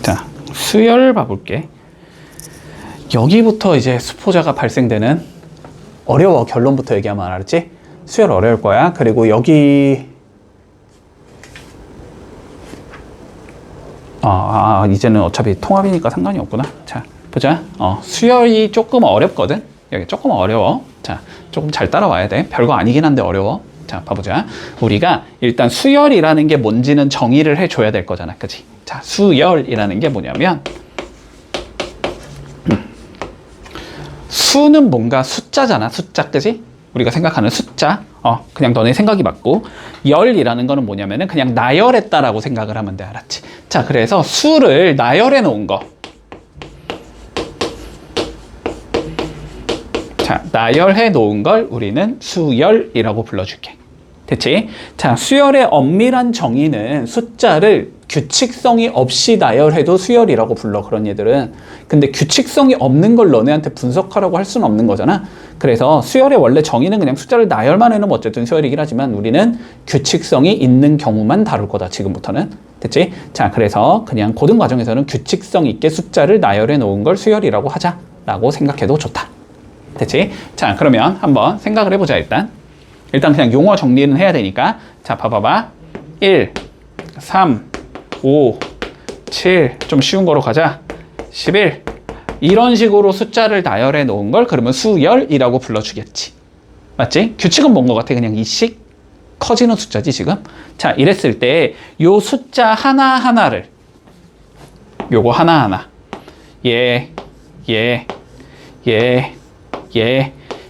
자, 수열 봐볼게. 여기부터 이제 수포자가 발생되는 어려워. 결론부터 얘기하면 알았지? 수열 어려울 거야. 그리고 여기 이제는 어차피 통합이니까 상관이 없구나. 자, 보자. 수열이 조금 어렵거든. 여기 조금 어려워. 자, 조금 잘 따라와야 돼. 별거 아니긴 한데 어려워. 자, 봐보자. 우리가 일단 수열이라는 게 뭔지는 정의를 해줘야 될 거잖아. 그치? 자, 수열이라는 게 뭐냐면 수는 뭔가 숫자잖아. 숫자, 그치? 우리가 생각하는 숫자. 그냥 너네 생각이 맞고, 열이라는 거는 뭐냐면은 그냥 나열했다라고 생각을 하면 돼. 알았지? 자, 그래서 수를 나열해 놓은 거. 자, 나열해 놓은 걸 우리는 수열이라고 불러줄게. 됐지? 자, 수열의 엄밀한 정의는 숫자를 규칙성이 없이 나열해도 수열이라고 불러, 그런 얘들은. 근데 규칙성이 없는 걸 너네한테 분석하라고 할 수는 없는 거잖아. 그래서 수열의 원래 정의는 그냥 숫자를 나열만 해놓으면 어쨌든 수열이긴 하지만 우리는 규칙성이 있는 경우만 다룰 거다, 지금부터는. 됐지? 자, 그래서 그냥 고등 과정에서는 규칙성 있게 숫자를 나열해 놓은 걸 수열이라고 하자라고 생각해도 좋다. 됐지? 자, 그러면 한번 생각을 해보자. 일단 그냥 용어 정리는 해야 되니까. 자, 봐봐봐. 1, 3, 5, 7, 좀 쉬운 거로 가자. 11, 이런 식으로 숫자를 나열해 놓은 걸 그러면 수열이라고 불러주겠지. 맞지? 규칙은 뭔 것 같아? 그냥 이씩 커지는 숫자지, 지금. 자, 이랬을 때 요 숫자 하나하나를, 요거 하나하나, 얘,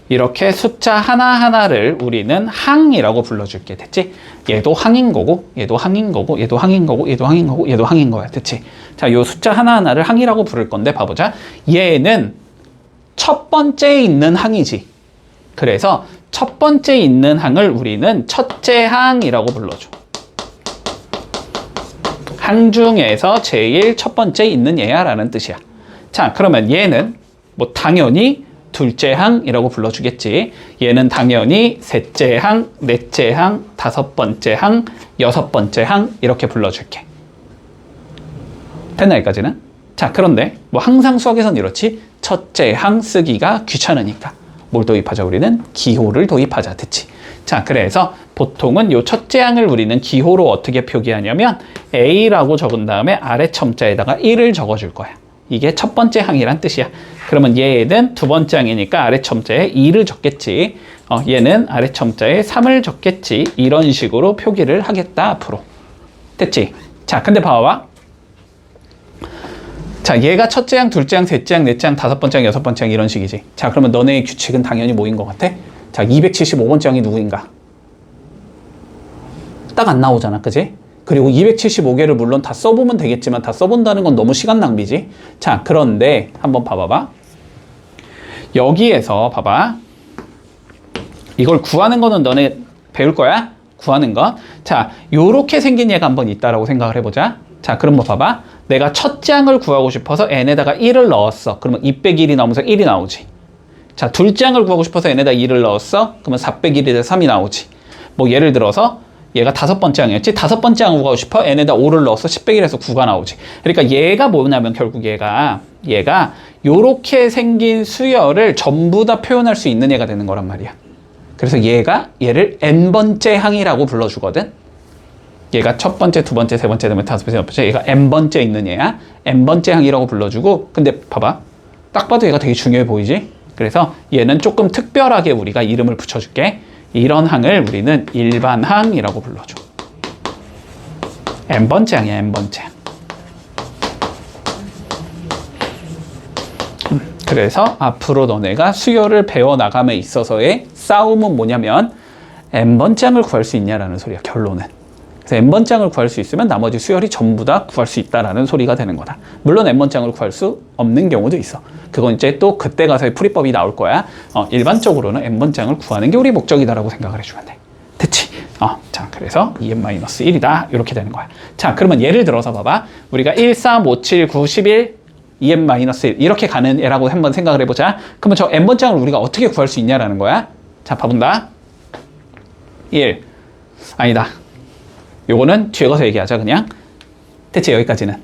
이렇게 숫자 하나하나를 우리는 항이라고 불러줄게. 됐지? 얘도 항인 거고, 얘도 항인 거고, 얘도 항인 거고, 얘도 항인 거고, 얘도 항인 거야. 됐지? 자, 요 숫자 하나하나를 항이라고 부를 건데, 봐보자. 얘는 첫 번째에 있는 항이지. 그래서 첫 번째에 있는 항을 우리는 첫째 항이라고 불러줘. 항 중에서 제일 첫 번째에 있는 얘야 라는 뜻이야. 자, 그러면 얘는 뭐 당연히 둘째 항이라고 불러주겠지. 얘는 당연히 셋째 항, 넷째 항, 다섯 번째 항, 여섯 번째 항 이렇게 불러줄게. 됐나, 여기까지는? 자, 그런데 뭐 항상 수학에선 이렇지. 첫째 항 쓰기가 귀찮으니까 뭘 도입하자? 우리는 기호를 도입하자. 됐지? 자, 그래서 보통은 요 첫째 항을 우리는 기호로 어떻게 표기하냐면 A라고 적은 다음에 아래 첨자에다가 1을 적어줄 거야. 이게 첫 번째 항이란 뜻이야. 그러면 얘는 두 번째 항이니까 아래 첨자에 2를 적겠지. 얘는 아래 첨자에 3을 적겠지. 이런 식으로 표기를 하겠다, 앞으로. 됐지? 자, 근데 봐봐. 자, 얘가 첫째 항, 둘째 항, 셋째 항, 넷째 항, 다섯 번째 항, 여섯 번째 항 이런 식이지. 자, 그러면 너네의 규칙은 당연히 뭐인 것 같아? 자, 275번째 항이 누구인가? 딱 안 나오잖아, 그지? 그리고 275개를 물론 다 써보면 되겠지만 다 써본다는 건 너무 시간 낭비지. 자, 그런데 한번 봐봐봐. 여기에서 봐봐. 이걸 구하는 거는 너네 배울 거야? 구하는 거. 자, 요렇게 생긴 얘가 한번 있다라고 생각을 해보자. 자, 그럼 뭐 봐봐. 내가 첫째 항을 구하고 싶어서 n에다가 1을 넣었어. 그러면 2 빼기 1이 나오면서 1이 나오지. 자, 둘째 항을 구하고 싶어서 n에다 2를 넣었어. 그러면 4 빼기 1이 돼서 3이 나오지. 뭐 예를 들어서 얘가 다섯 번째 항이었지. 다섯 번째 항을 구하고 싶어. n에다 5를 넣어서 10 빼기 1에서 9가 나오지. 그러니까 얘가 뭐냐면 결국 얘가 요렇게 생긴 수열을 전부 다 표현할 수 있는 얘가 되는 거란 말이야. 그래서 얘를 n번째 항이라고 불러주거든. 얘가 첫 번째, 두 번째, 세 번째, 네 번째, 다섯 번째, 여섯 번째, 얘가 n번째 있는 얘야. n번째 항이라고 불러주고, 근데 봐봐. 딱 봐도 얘가 되게 중요해 보이지? 그래서 얘는 조금 특별하게 우리가 이름을 붙여줄게. 이런 항을 우리는 일반 항이라고 불러줘. n번째 항이야, n번째 항. 그래서 앞으로 너네가 수열을 배워나감에 있어서의 싸움은 뭐냐면 n번째 항을 구할 수 있냐라는 소리야, 결론은. 그래서 n번째 항을 구할 수 있으면 나머지 수열이 전부 다 구할 수 있다라는 소리가 되는 거다. 물론 n번째 항을 구할 수 없는 경우도 있어. 그건 이제 또 그때 가서의 풀이법이 나올 거야. 일반적으로는 n번째 항을 구하는 게 우리 목적이다라고 생각을 해주면 돼. 됐지? 자, 그래서 2n-1이다. 이렇게 되는 거야. 자, 그러면 예를 들어서 봐봐. 우리가 1, 3, 5, 7, 9, 11, 2n-1 이렇게 가는 애라고 한번 생각을 해보자. 그러면 저 n번째 항을 우리가 어떻게 구할 수 있냐라는 거야. 자, 봐본다. 1. 아니다. 요거는 뒤에 가서 얘기하자, 그냥. 대체 여기까지는.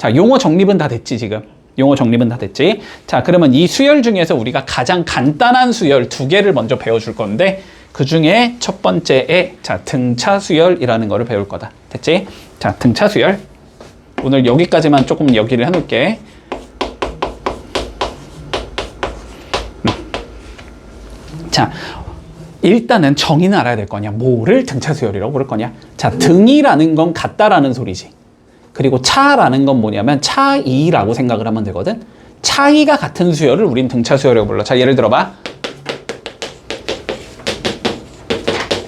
자, 용어 정립은 다 됐지, 지금. 용어 정립은 다 됐지. 자, 그러면 이 수열 중에서 우리가 가장 간단한 수열 두 개를 먼저 배워줄 건데, 그 중에 첫 번째에, 자, 등차 수열이라는 거를 배울 거다. 됐지? 자, 등차 수열. 오늘 여기까지만 조금 여기를 해놓을게. 자, 일단은 정의는 알아야 될 거냐. 뭐를 등차 수열이라고 부를 거냐. 자, 등이라는 건 같다라는 소리지. 그리고 차라는 건 뭐냐면 차이라고 생각을 하면 되거든. 차이가 같은 수열을 우린 등차 수열이라고 불러. 자, 예를 들어봐.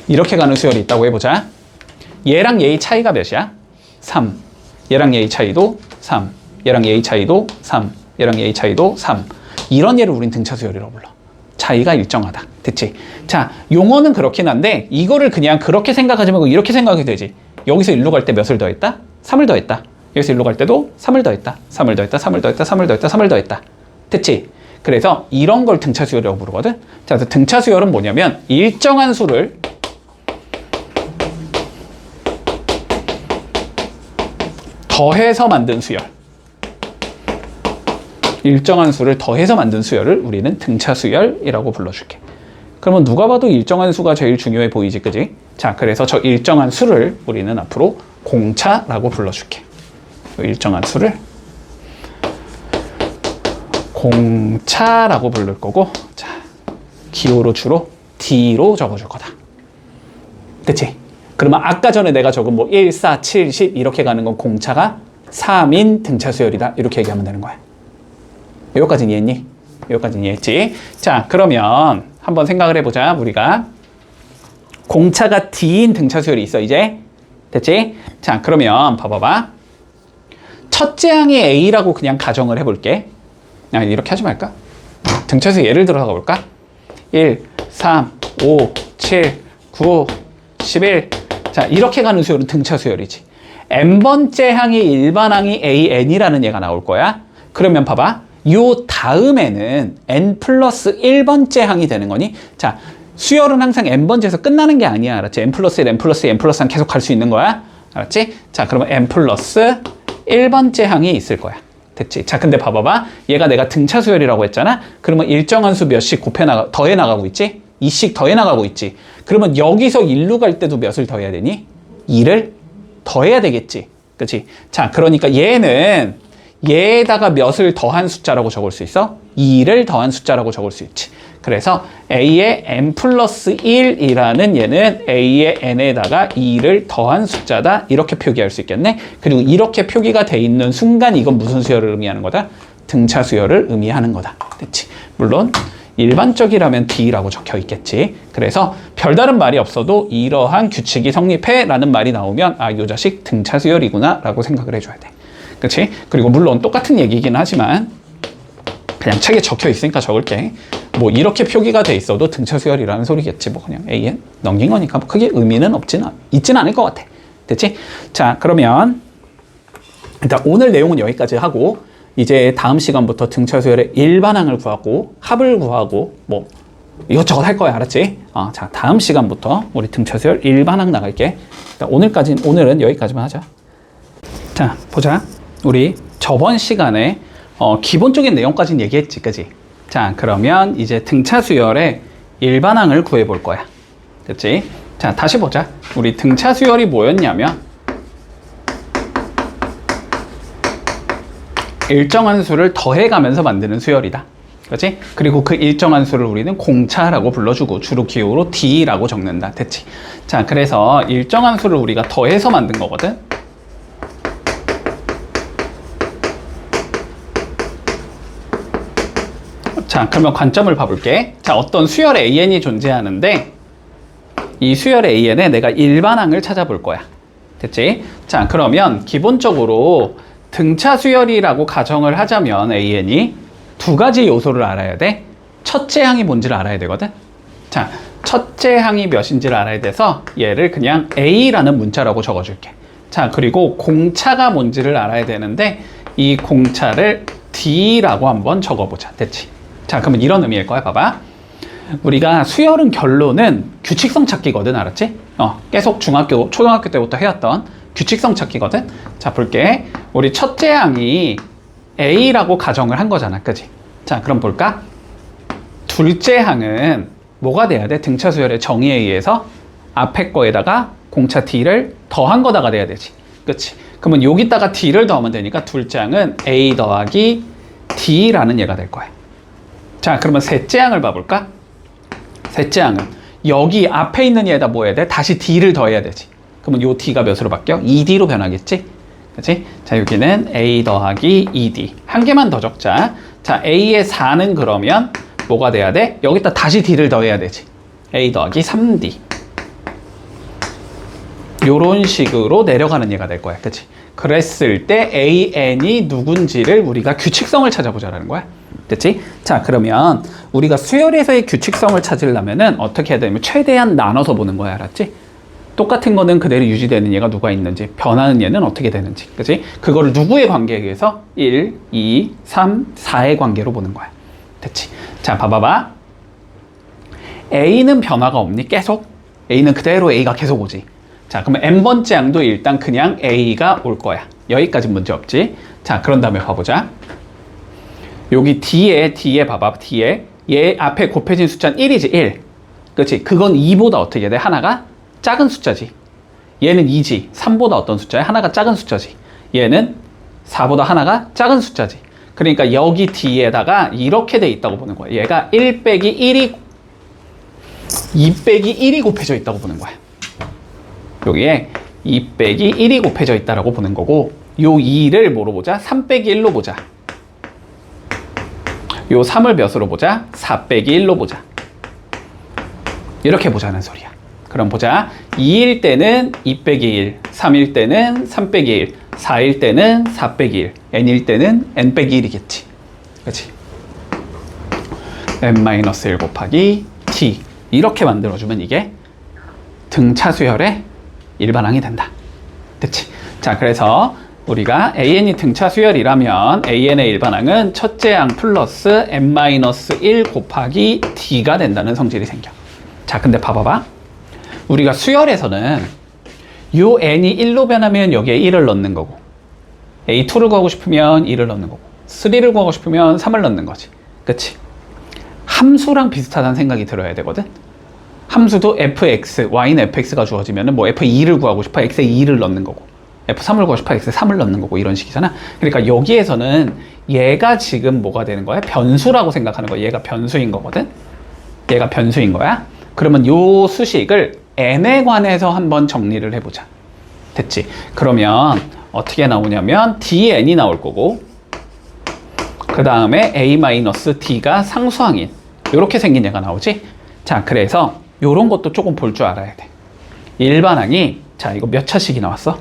이렇게 가는 수열이 있다고 해보자. 얘랑 얘의 차이가 몇이야? 3. 얘랑 얘의 차이도 3. 얘랑 얘의 차이도 3. 얘랑 얘의 차이도 3. 이런 얘를 우린 등차 수열이라고 불러. 차이가 일정하다. 됐지? 자, 용어는 그렇긴 한데 이거를 그냥 그렇게 생각하지 말고 이렇게 생각이 되지. 여기서 일로 갈 때 몇을 더했다? 3을 더했다. 여기서 일로 갈 때도 3을 더했다. 3을 더했다. 3을 더했다. 3을 더했다. 3을 더했다. 됐지? 그래서 이런 걸 등차 수열이라고 부르거든. 자, 그래서 등차 수열은 뭐냐면 일정한 수를 더해서 만든 수열. 일정한 수를 더해서 만든 수열을 우리는 등차 수열이라고 불러줄게. 그러면 누가 봐도 일정한 수가 제일 중요해 보이지, 그지? 자, 그래서 저 일정한 수를 우리는 앞으로 공차라고 불러줄게. 일정한 수를 공차라고 부를 거고, 자, 기호로 주로 D로 적어줄 거다. 됐지? 그러면 아까 전에 내가 적은 뭐 1, 4, 7, 10 이렇게 가는 건 공차가 3인 등차 수열이다. 이렇게 얘기하면 되는 거야. 여기까지는 이해했니? 여기까지는 이해했지? 자, 그러면 한번 생각을 해보자. 우리가 공차가 D인 등차 수열이 있어, 이제. 됐지? 자, 그러면 봐봐봐. 첫째 항이 A라고 그냥 가정을 해볼게. 아, 이렇게 하지 말까? 등차 수열 예를 들어서 볼까? 1, 3, 5, 7, 9, 11. 자, 이렇게 가는 수열은 등차 수열이지. n번째 항이 일반항이 AN이라는 얘가 나올 거야. 그러면 봐봐. 요 다음에는 n 플러스 1번째 항이 되는 거니? 자, 수열은 항상 n번째에서 끝나는 게 아니야. 알았지? n 플러스 1, n 플러스 2, n 플러스 3 계속 갈 수 있는 거야. 알았지? 자, 그러면 n 플러스 1번째 항이 있을 거야. 됐지? 자, 근데 봐봐봐. 얘가 내가 등차 수열이라고 했잖아? 그러면 일정한 수 몇씩 더해 나가고 있지? 2씩 더해 나가고 있지? 그러면 여기서 1로 갈 때도 몇을 더해야 되니? 2를 더해야 되겠지? 그치? 자, 그러니까 얘는 얘에다가 몇을 더한 숫자라고 적을 수 있어? 2를 더한 숫자라고 적을 수 있지. 그래서 A의 n 플러스 1이라는 얘는 A의 n에다가 2를 더한 숫자다. 이렇게 표기할 수 있겠네. 그리고 이렇게 표기가 돼 있는 순간 이건 무슨 수열을 의미하는 거다? 등차 수열을 의미하는 거다. 됐지? 물론 일반적이라면 D라고 적혀 있겠지. 그래서 별다른 말이 없어도 이러한 규칙이 성립해 라는 말이 나오면 아, 요 자식 등차 수열이구나 라고 생각을 해줘야 돼. 그치? 그리고 물론 똑같은 얘기긴 하지만 그냥 책에 적혀 있으니까 적을게. 뭐 이렇게 표기가 돼 있어도 등차 수열이라는 소리겠지. 뭐 그냥 AN 넘긴 거니까 뭐 크게 의미는 있진 않을 것 같아. 됐지? 자, 그러면 일단 오늘 내용은 여기까지 하고 이제 다음 시간부터 등차 수열의 일반항을 구하고 합을 구하고 뭐 이것저것 할 거야. 알았지? 자, 다음 시간부터 우리 등차 수열 일반항 나갈게. 오늘은 여기까지만 하자. 자, 보자. 우리 저번 시간에 기본적인 내용까지는 얘기했지, 그지? 자, 그러면 이제 등차 수열의 일반항을 구해볼 거야. 됐지? 자, 다시 보자. 우리 등차 수열이 뭐였냐면 일정한 수를 더해가면서 만드는 수열이다. 그렇지? 그리고 그 일정한 수를 우리는 공차라고 불러주고 주로 기호로 D라고 적는다. 됐지? 자, 그래서 일정한 수를 우리가 더해서 만든 거거든. 자, 그러면 관점을 봐볼게. 자, 어떤 수열 AN이 존재하는데 이 수열 AN에 내가 일반항을 찾아볼 거야. 됐지? 자, 그러면 기본적으로 등차 수열이라고 가정을 하자면 AN이 두 가지 요소를 알아야 돼. 첫째 항이 뭔지를 알아야 되거든. 자, 첫째 항이 몇인지를 알아야 돼서 얘를 그냥 A라는 문자라고 적어줄게. 자, 그리고 공차가 뭔지를 알아야 되는데 이 공차를 D라고 한번 적어보자. 됐지? 자, 그러면 이런 의미일 거야. 봐봐. 우리가 수열은 결론은 규칙성 찾기거든. 알았지? 계속 초등학교 때부터 해왔던 규칙성 찾기거든. 자, 볼게. 우리 첫째 항이 A라고 가정을 한 거잖아. 그지? 자, 그럼 볼까? 둘째 항은 뭐가 돼야 돼? 등차 수열의 정의에 의해서 앞에 거에다가 공차 D를 더한 거다가 돼야 되지. 그치? 그러면 여기다가 D를 더하면 되니까 둘째 항은 A 더하기 D라는 얘가 될 거야. 자, 그러면 셋째 항을 봐볼까? 셋째 항은 여기 앞에 있는 얘에다 뭐 해야 돼? 다시 D를 더해야 되지. 그러면 요 D가 몇으로 바뀌어? 2D로 변하겠지? 그치? 자, 여기는 A 더하기 2D. 한 개만 더 적자. 자, A의 4는 그러면 뭐가 돼야 돼? 여기다 다시 D를 더해야 되지. A 더하기 3D. 요런 식으로 내려가는 얘가 될 거야. 그치? 그랬을 때 AN이 누군지를 우리가 규칙성을 찾아보자라는 거야. 됐지? 자, 그러면 우리가 수열에서의 규칙성을 찾으려면은 어떻게 해야 되냐면 최대한 나눠서 보는 거야. 알았지? 똑같은 거는 그대로 유지되는 얘가 누가 있는지, 변하는 얘는 어떻게 되는지. 그치? 그거를 누구의 관계에 의해서 1, 2, 3, 4의 관계로 보는 거야. 됐지? 자, 봐봐봐. A는 변화가 없니? 계속? A는 그대로 A가 계속 오지. 자, 그러면 n번째 항도 일단 그냥 A가 올 거야. 여기까지 문제 없지? 자, 그런 다음에 봐보자. 여기 D에 봐봐. D에 얘 앞에 곱해진 숫자는 1이지. 1. 그치? 그건 2보다 어떻게 돼? 하나가 작은 숫자지. 얘는 2지. 3보다 어떤 숫자야? 하나가 작은 숫자지. 얘는 4보다 하나가 작은 숫자지. 그러니까 여기 D에다가 이렇게 돼 있다고 보는 거야. 얘가 1 빼기 1이 2 빼기 1이 곱해져 있다고 보는 거야. 여기에 2 빼기 1이 곱해져 있다라고 보는 거고, 요 2를 뭐로 보자? 3 빼기 1로 보자. 요 3을 몇으로 보자? 4 빼기 1로 보자. 이렇게 보자는 소리야. 그럼 보자. 2일 때는 2 빼기 1, 3일 때는 3 빼기 1, 4일 때는 4 빼기 1, n일 때는 n 빼기 1이겠지. 그치? n-1 곱하기 t. 이렇게 만들어주면 이게 등차 수열의 일반항이 된다. 됐지? 자, 그래서 우리가 AN이 등차 수열이라면 AN의 일반항은 첫째 항 플러스 n-1 곱하기 D가 된다는 성질이 생겨. 자, 근데 봐봐봐. 우리가 수열에서는 요 n이 1로 변하면 여기에 1을 넣는 거고, A2를 구하고 싶으면 2를 넣는 거고, 3를 구하고 싶으면 3을 넣는 거지. 그치? 함수랑 비슷하다는 생각이 들어야 되거든? 함수도 fx, y는 fx가 주어지면 뭐 f2를 구하고 싶어 x에 2를 넣는 거고, f3을 구하고 싶어 x에 3을 넣는 거고, 이런 식이잖아. 그러니까 여기에서는 얘가 지금 뭐가 되는 거야? 변수라고 생각하는 거야. 얘가 변수인 거거든? 얘가 변수인 거야. 그러면 요 수식을 n에 관해서 한번 정리를 해보자. 됐지? 그러면 어떻게 나오냐면 dn이 나올 거고, 그 다음에 a-d가 상수항인 이렇게 생긴 얘가 나오지? 자, 그래서 요런 것도 조금 볼 줄 알아야 돼. 일반항이, 자, 이거 몇 차식이 나왔어?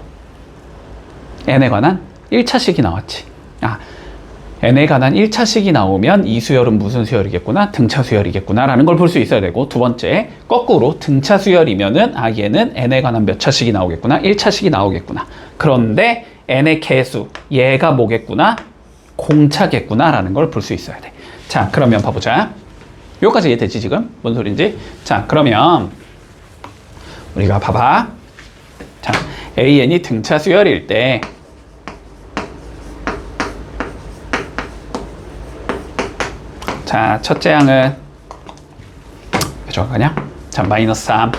n에 관한 1차식이 나왔지. 아, n에 관한 1차식이 나오면 이 수열은 무슨 수열이겠구나? 등차 수열이겠구나 라는 걸 볼 수 있어야 되고, 두 번째, 거꾸로 등차 수열이면은 아, 얘는 n에 관한 몇 차식이 나오겠구나? 1차식이 나오겠구나. 그런데 n의 개수, 얘가 뭐겠구나? 공차겠구나 라는 걸 볼 수 있어야 돼. 자, 그러면 봐보자. 여기까지 이해되지 지금? 뭔 소린지? 자, 그러면 우리가 봐봐. 자, AN이 등차 수열일 때 자, 첫째 항은 몇 조각 가냐? 자, 마이너스 3,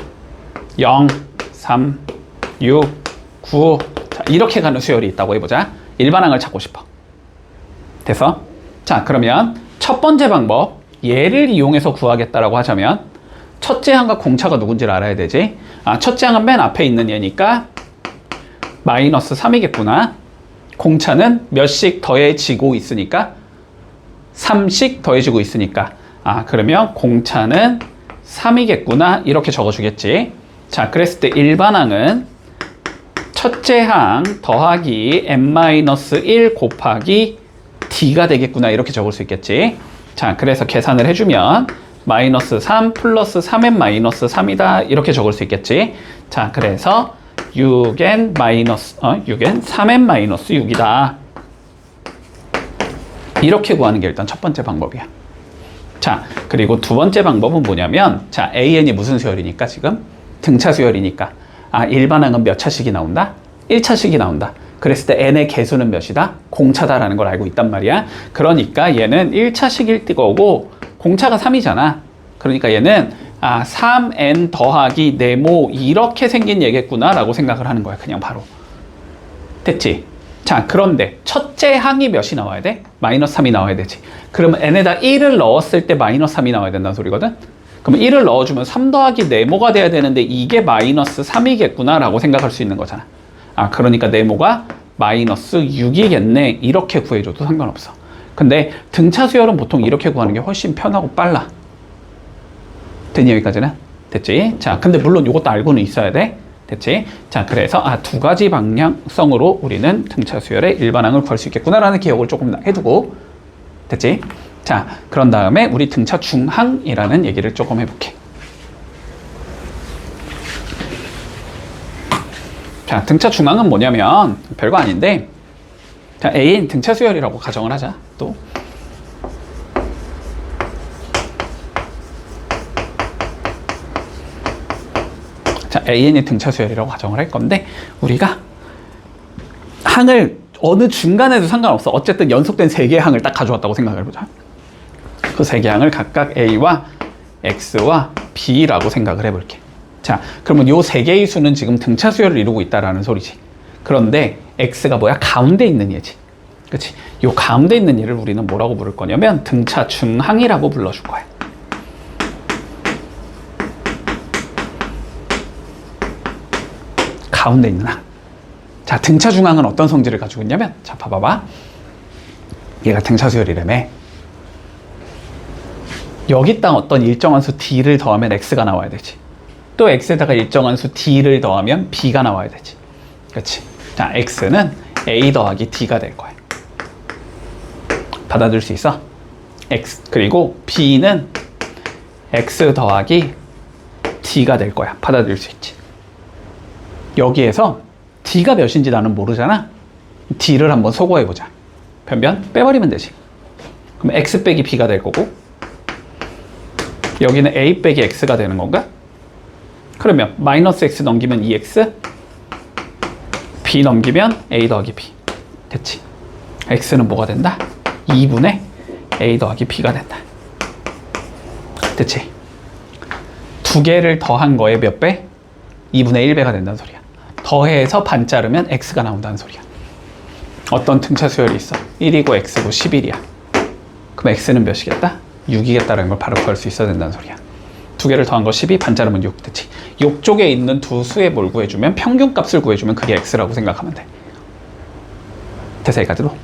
0, 3, 6, 9. 자, 이렇게 가는 수열이 있다고 해보자. 일반항을 찾고 싶어. 돼서? 자, 그러면 첫 번째 방법, 얘를 이용해서 구하겠다라고 하자면 첫째 항과 공차가 누군지를 알아야 되지. 아, 첫째 항은 맨 앞에 있는 얘니까 마이너스 3이겠구나. 공차는 몇씩 더해지고 있으니까 3씩 더해지고 있으니까, 아, 그러면 공차는 3이겠구나 이렇게 적어주겠지. 자, 그랬을 때 일반항은 첫째 항 더하기 n-1 곱하기 d가 되겠구나 이렇게 적을 수 있겠지. 자, 그래서 계산을 해주면 마이너스 3 플러스 3n 마이너스 3이다 이렇게 적을 수 있겠지. 자, 그래서 6n 마이너스 6n 3n 마이너스 6이다 이렇게 구하는 게 일단 첫 번째 방법이야. 자, 그리고 두 번째 방법은 뭐냐면, 자, AN이 무슨 수열이니까 지금 등차 수열이니까, 아, 일반항은 몇 차식이 나온다? 1차식이 나온다. 그랬을 때 n의 개수는 몇이다? 공차다라는 걸 알고 있단 말이야. 그러니까 얘는 1차식 1띠거고 공차가 3이잖아. 그러니까 얘는 3n 더하기 네모 이렇게 생긴 얘겠구나 라고 생각을 하는 거야. 그냥 바로. 됐지? 자, 그런데 첫째 항이 몇이 나와야 돼? 마이너스 3이 나와야 되지. 그러면 n에다 1을 넣었을 때 마이너스 3이 나와야 된다는 소리거든? 그럼 1을 넣어주면 3 더하기 네모가 돼야 되는데 이게 마이너스 3이겠구나 라고 생각할 수 있는 거잖아. 그러니까 네모가 마이너스 6이겠네. 이렇게 구해줘도 상관없어. 근데 등차 수열은 보통 이렇게 구하는 게 훨씬 편하고 빨라. 됐니, 여기까지는? 됐지? 자, 근데 물론 이것도 알고는 있어야 돼. 됐지? 자, 그래서 두 가지 방향성으로 우리는 등차 수열의 일반항을 구할 수 있겠구나라는 기억을 조금 해두고. 됐지? 자, 그런 다음에 우리 등차 중항이라는 얘기를 조금 해볼게. 자, 등차 중항은 뭐냐면 별거 아닌데, 자, A인 등차 수열이라고 가정을 하자. 또 자, AN이 등차 수열이라고 가정을 할 건데, 우리가 항을 어느 중간에도 상관없어. 어쨌든 연속된 3개의 항을 딱 가져왔다고 생각을 해보자. 그 3개의 항을 각각 A와 X와 B라고 생각을 해볼게. 자, 그러면 요 3개의 수는 지금 등차 수열을 이루고 있다라는 소리지. 그런데 X가 뭐야? 가운데 있는 얘지. 그치? 요 가운데 있는 얘를 우리는 뭐라고 부를 거냐면 등차 중항이라고 불러줄 거야. 가운데 있는 항. 자, 등차 중항은 어떤 성질을 가지고 있냐면, 자, 봐봐봐. 얘가 등차 수열이라며. 여기다 어떤 일정한 수 D를 더하면 X가 나와야 되지. 또 X에다가 일정한 수 D를 더하면 B가 나와야 되지. 그렇지? 자, X는 A 더하기 D가 될 거야. 받아들일 수 있어? X. 그리고 B는 X 더하기 D가 될 거야. 받아들일 수 있지. 여기에서 D가 몇인지 나는 모르잖아. D를 한번 소거해보자. 변변 빼버리면 되지. 그럼 X 빼기 B가 될 거고, 여기는 A 빼기 X가 되는 건가? 그러면 마이너스 X 넘기면 2X, B 넘기면 A 더하기 B. 됐지? X는 뭐가 된다? 2분의 A 더하기 B가 된다. 됐지? 두 개를 더한 거에 몇 배? 2분의 1배가 된다는 소리야. 더해서 반 자르면 X가 나온다는 소리야. 어떤 등차 수열이 있어? 1이고 X고 11이야. 그럼 X는 몇이겠다? 6이겠다라는 걸 바로 구할 수 있어야 된다는 소리야. 두 개를 더한 거 12, 반 자르면 6. 됐지? 옆쪽에 있는 두 수의 뭘 구해주면, 평균값을 구해주면 그게 X라고 생각하면 돼. 됐어, 여기까지도?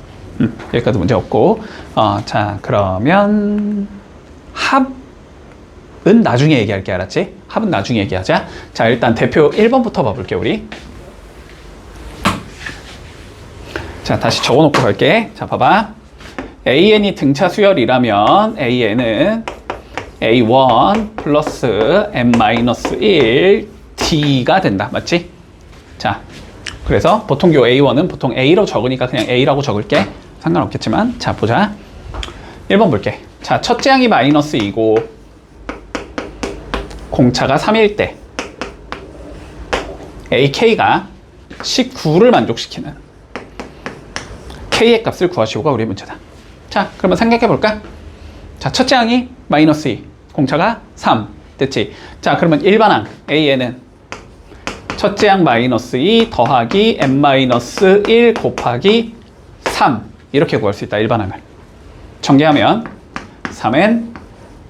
여기까지 문제 없고. 자, 그러면 합은 나중에 얘기할게. 알았지? 합은 나중에 얘기하자. 자, 일단 대표 1번부터 봐볼게, 우리. 자, 다시 적어놓고 갈게. 자, 봐봐. AN이 등차 수열이라면 AN은 A1 플러스 M-1 D가 된다. 맞지? 자, 그래서 보통 요 A1은 보통 A로 적으니까 그냥 A라고 적을게. 상관없겠지만. 자, 보자. 1번 볼게. 자, 첫째 항이 마이너스 2고 공차가 3일 때 AK가 19를 만족시키는 K의 값을 구하시오가 우리의 문제다. 자, 그러면 생각해볼까? 자, 첫째 항이 마이너스 2, 공차가 3. 됐지? 자, 그러면 일반항 AN은 첫째 항 마이너스 2 더하기 M-1 곱하기 3 이렇게 구할 수 있다. 일반항을 전개하면 3n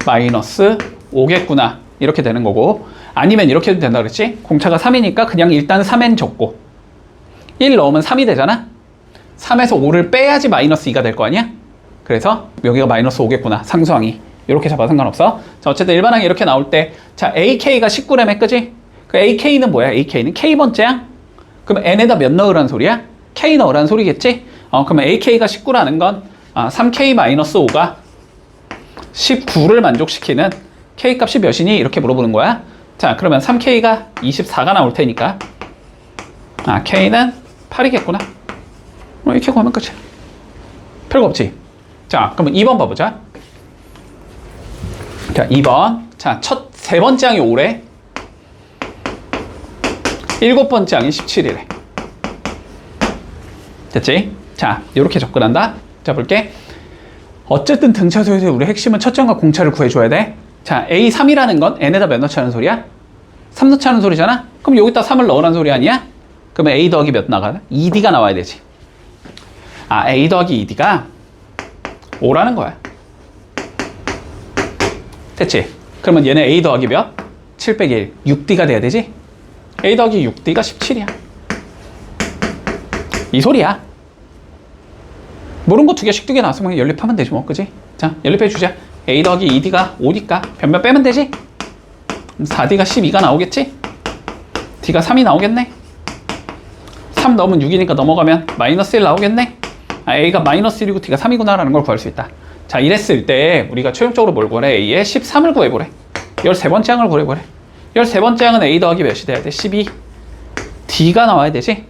마이너스 5겠구나 이렇게 되는 거고, 아니면 이렇게 해도 된다 그랬지? 공차가 3이니까 그냥 일단 3n 적고 1 넣으면 3이 되잖아? 3에서 5를 빼야지 마이너스 2가 될 거 아니야? 그래서 여기가 마이너스 5겠구나. 상수항이. 이렇게 잡아 상관없어. 자, 어쨌든 일반항이 이렇게 나올 때, 자, AK가 19래매, 그지? 그 AK는 뭐야? AK는 K번째 항? 그럼 N에다 몇 넣으라는 소리야? K 넣으라는 소리겠지? 그러면 AK가 19라는 건 3K-5가 19를 만족시키는 K 값이 몇이니? 이렇게 물어보는 거야. 자, 그러면 3K가 24가 나올 테니까 K는 8이겠구나. 이렇게 구하면 끝이야. 별거 없지? 자, 그러면 2번 봐보자. 자, 2번. 자, 세 번째 항이 5래. 7번째 항이 17이래. 됐지? 자, 이렇게 접근한다. 자, 볼게. 어쨌든 등차수에서 우리 핵심은 첫째 항과 공차를 구해줘야 돼. 자, A3이라는 건 n에다 몇 넣지 하는 소리야? 3 넣지 하는 소리잖아? 그럼 여기다 3을 넣으라는 소리 아니야? 그러면 A 더하기 몇 나가? 2D가 나와야 되지. 아, A 더하기 2D가 5라는 거야. 됐지? 그러면 얘는 A 더하기 몇? 7 빼기 1. 6D가 돼야 되지? A 더하기 6D가 17이야. 이 소리야. 모르는 거 2개씩 2개 나왔으면 연립하면 되지 뭐, 그지? 자, 연립해주자. A 더하기 2D가 5니까 변변 빼면 되지? 4D가 12가 나오겠지? D가 3이 나오겠네? 3 넣으면 6이니까 넘어가면 마이너스 1 나오겠네? 아, A가 마이너스 1이고 D가 3이구나 라는 걸 구할 수 있다. 자, 이랬을 때 우리가 최종적으로 뭘 구하래? A의 13을 구해보래. 13번째 항을 구해보래. 13번째 항은 A 더하기 몇이 돼야 돼? 12. D가 나와야 되지?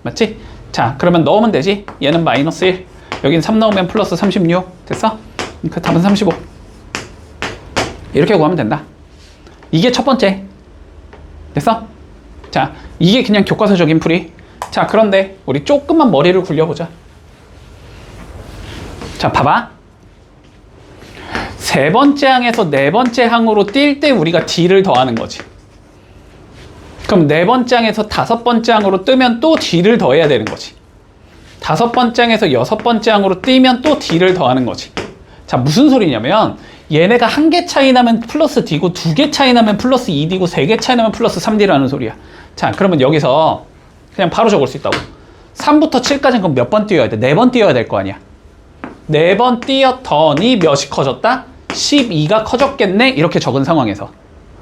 맞지? 자, 그러면 넣으면 되지? 얘는 마이너스 1. 여긴 3 넣으면 플러스 36. 됐어? 그 답은 35. 이렇게 구하면 된다. 이게 첫 번째. 됐어? 자, 이게 그냥 교과서적인 풀이. 자, 그런데 우리 조금만 머리를 굴려보자. 자, 봐봐. 세 번째 항에서 네 번째 항으로 뛸 때 우리가 D를 더하는 거지. 그럼 네 번째 항에서 다섯 번째 항으로 뜨면 또 D를 더해야 되는 거지. 다섯 번째 항에서 여섯 번째 항으로 뛰면 또 D를 더하는 거지. 자, 무슨 소리냐면 얘네가 한 개 차이 나면 플러스 D고 두 개 차이 나면 플러스 2D고 세 개 차이 나면 플러스 3D라는 소리야. 자, 그러면 여기서 그냥 바로 적을 수 있다고. 3부터 7까지는 그럼 몇 번 뛰어야 돼? 4번 뛰어야 될 거 아니야. 4번 뛰었더니 몇이 커졌다? 12가 커졌겠네? 이렇게 적은 상황에서.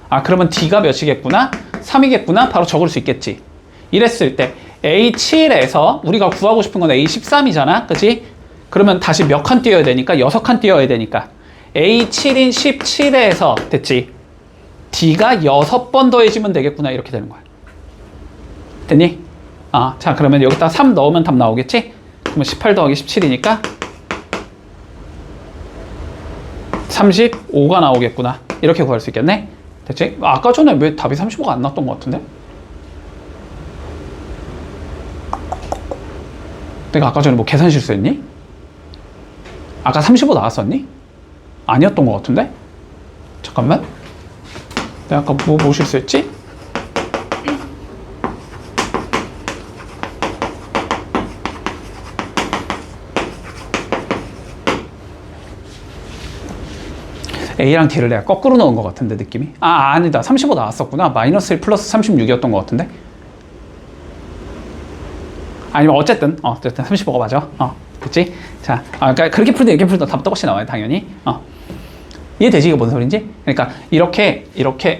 아, 그러면 D가 몇이겠구나? 3이겠구나? 바로 적을 수 있겠지. 이랬을 때 A7에서 우리가 구하고 싶은 건 A13이잖아. 그치? 그러면 다시 몇 칸 뛰어야 되니까? 6칸 뛰어야 되니까. A7인 17에서 됐지? D가 6번 더해지면 되겠구나. 이렇게 되는 거야. 됐니? 아, 자, 그러면 여기다 3 넣으면 답 나오겠지? 그러면 18 더하기 17이니까 35가 나오겠구나. 이렇게 구할 수 있겠네? 됐지? 아까 전에 왜 답이 35가 안 나왔던 것 같은데? 내가 아까 전에 뭐 계산 실수했니? 아까 35 나왔었니? 아니었던 것 같은데? 잠깐만. 내가 아까 뭐 실수했지? A랑 D를 내가 거꾸로 넣은 것 같은데 느낌이? 아, 아니다. 35 나왔었구나. 마이너스 1 플러스 36이었던 것 같은데? 아니면 어쨌든 35가 맞아. 됐지? 자, 그러니까 그렇게 풀든 이렇게 풀든 답 똑같이 나와요, 당연히. 이해되지? 이게 뭔 소린지? 그러니까 이렇게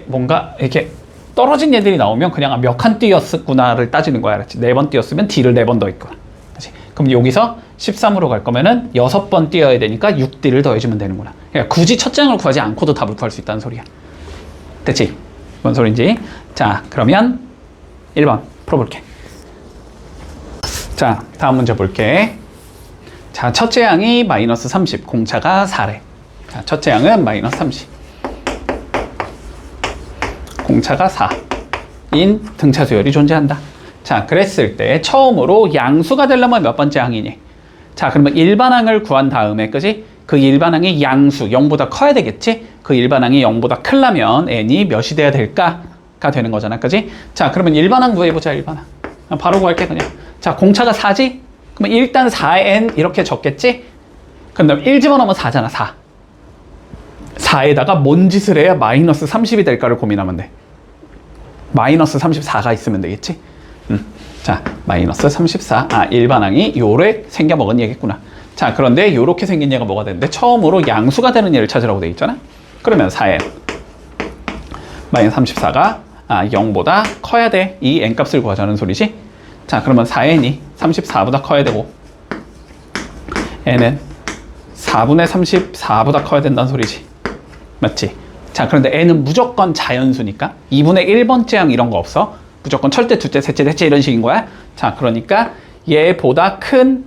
뭔가 이렇게 떨어진 얘들이 나오면 그냥 몇 칸 뛰었구나를 따지는 거야, 알았지? 4번 뛰었으면 D를 4번 더했구나. 그렇지? 그럼 여기서 13으로 갈 거면은 6번 뛰어야 되니까 6D를 더해주면 되는구나. 그러니까 굳이 첫 장을 구하지 않고도 답을 구할 수 있다는 소리야. 됐지? 뭔 소린지? 자, 그러면 1번 풀어볼게. 자, 다음 문제 볼게. 자, 첫째 항이 마이너스 30, 공차가 4래. 자, 첫째 항은 마이너스 30. 공차가 4인 등차 수열이 존재한다. 자, 그랬을 때 처음으로 양수가 되려면 몇 번째 항이니? 자, 그러면 일반항을 구한 다음에, 그지? 그 일반항이 양수, 0보다 커야 되겠지? 그 일반항이 0보다 크려면 n이 몇이 돼야 될까가 되는 거잖아, 그지? 자, 그러면 일반항 구해보자, 일반항. 바로 구할게, 그냥. 자, 공차가 4지? 그러면 일단 4n 이렇게 적겠지? 그럼 1 집어넣으면 4잖아, 4. 4에다가 뭔 짓을 해야 마이너스 30이 될까를 고민하면 돼. 마이너스 34가 있으면 되겠지? 자, 마이너스 34. 아, 일반항이 요래 생겨먹은 얘겠구나. 자, 그런데 요렇게 생긴 얘가 뭐가 되는데 처음으로 양수가 되는 얘를 찾으라고 돼 있잖아? 그러면 4n 마이너스 34가 0보다 커야 돼. 이 n값을 구하자는 소리지? 자, 그러면 4n이 34보다 커야 되고 n은 4분의 34보다 커야 된다는 소리지. 맞지? 자, 그런데 n은 무조건 자연수니까 2분의 1번째 항 이런 거 없어. 무조건 철대, 둘째, 셋째, 넷째 이런 식인 거야. 자, 그러니까 얘보다 큰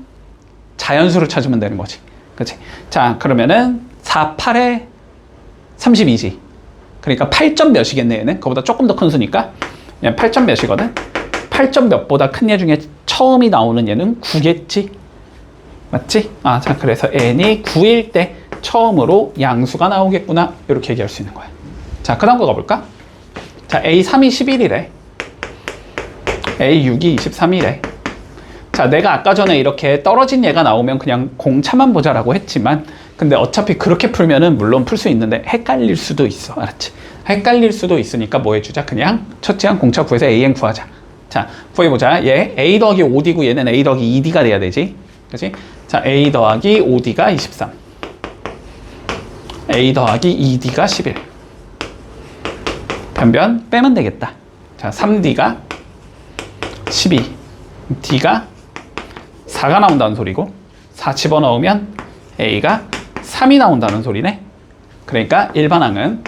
자연수를 찾으면 되는 거지. 그치? 자, 그러면은 4, 8에 32지. 그러니까 8점 몇이겠네, 얘는. 그거보다 조금 더 큰 수니까. 얘는 8점 몇이거든. 8점 몇보다 큰 얘 중에 처음이 나오는 얘는 9겠지? 맞지? 자, 그래서 n이 9일 때 처음으로 양수가 나오겠구나. 이렇게 얘기할 수 있는 거야. 자, 그 다음 거 가볼까? 자, A3이 11이래. A6이 23이래. 자, 내가 아까 전에 이렇게 떨어진 얘가 나오면 그냥 공차만 보자라고 했지만, 근데 어차피 그렇게 풀면은 물론 풀 수 있는데 헷갈릴 수도 있어. 알았지? 헷갈릴 수도 있으니까 뭐 해주자? 그냥 첫째 항 공차 구해서 AN 구하자. 자, 구해보자. 얘 A 더하기 5D고 얘는 A 더하기 2D가 돼야 되지. 그치? 자, A 더하기 5D가 23. A 더하기 2D가 11. 변변 빼면 되겠다. 자, 3D가 12. D가 4가 나온다는 소리고, 4 집어넣으면 A가 3이 나온다는 소리네. 그러니까 일반항은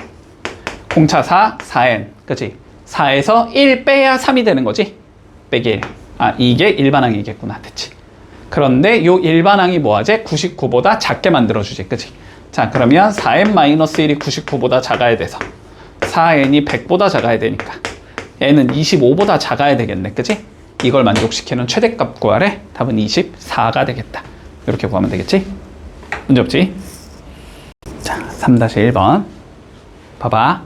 공차 4, 4n. 그치? 4에서 1 빼야 3이 되는 거지? 빼기 1. 이게 일반항이겠구나. 됐지? 그런데 요 일반항이 뭐하지? 99보다 작게 만들어주지. 그치? 자, 그러면 4n-1이 99보다 작아야 돼서 4n이 100보다 작아야 되니까 얘는 25보다 작아야 되겠네. 그치? 이걸 만족시키는 최대값 구하래. 답은 24가 되겠다. 이렇게 구하면 되겠지? 문제 없지? 자, 3-1번. 봐봐.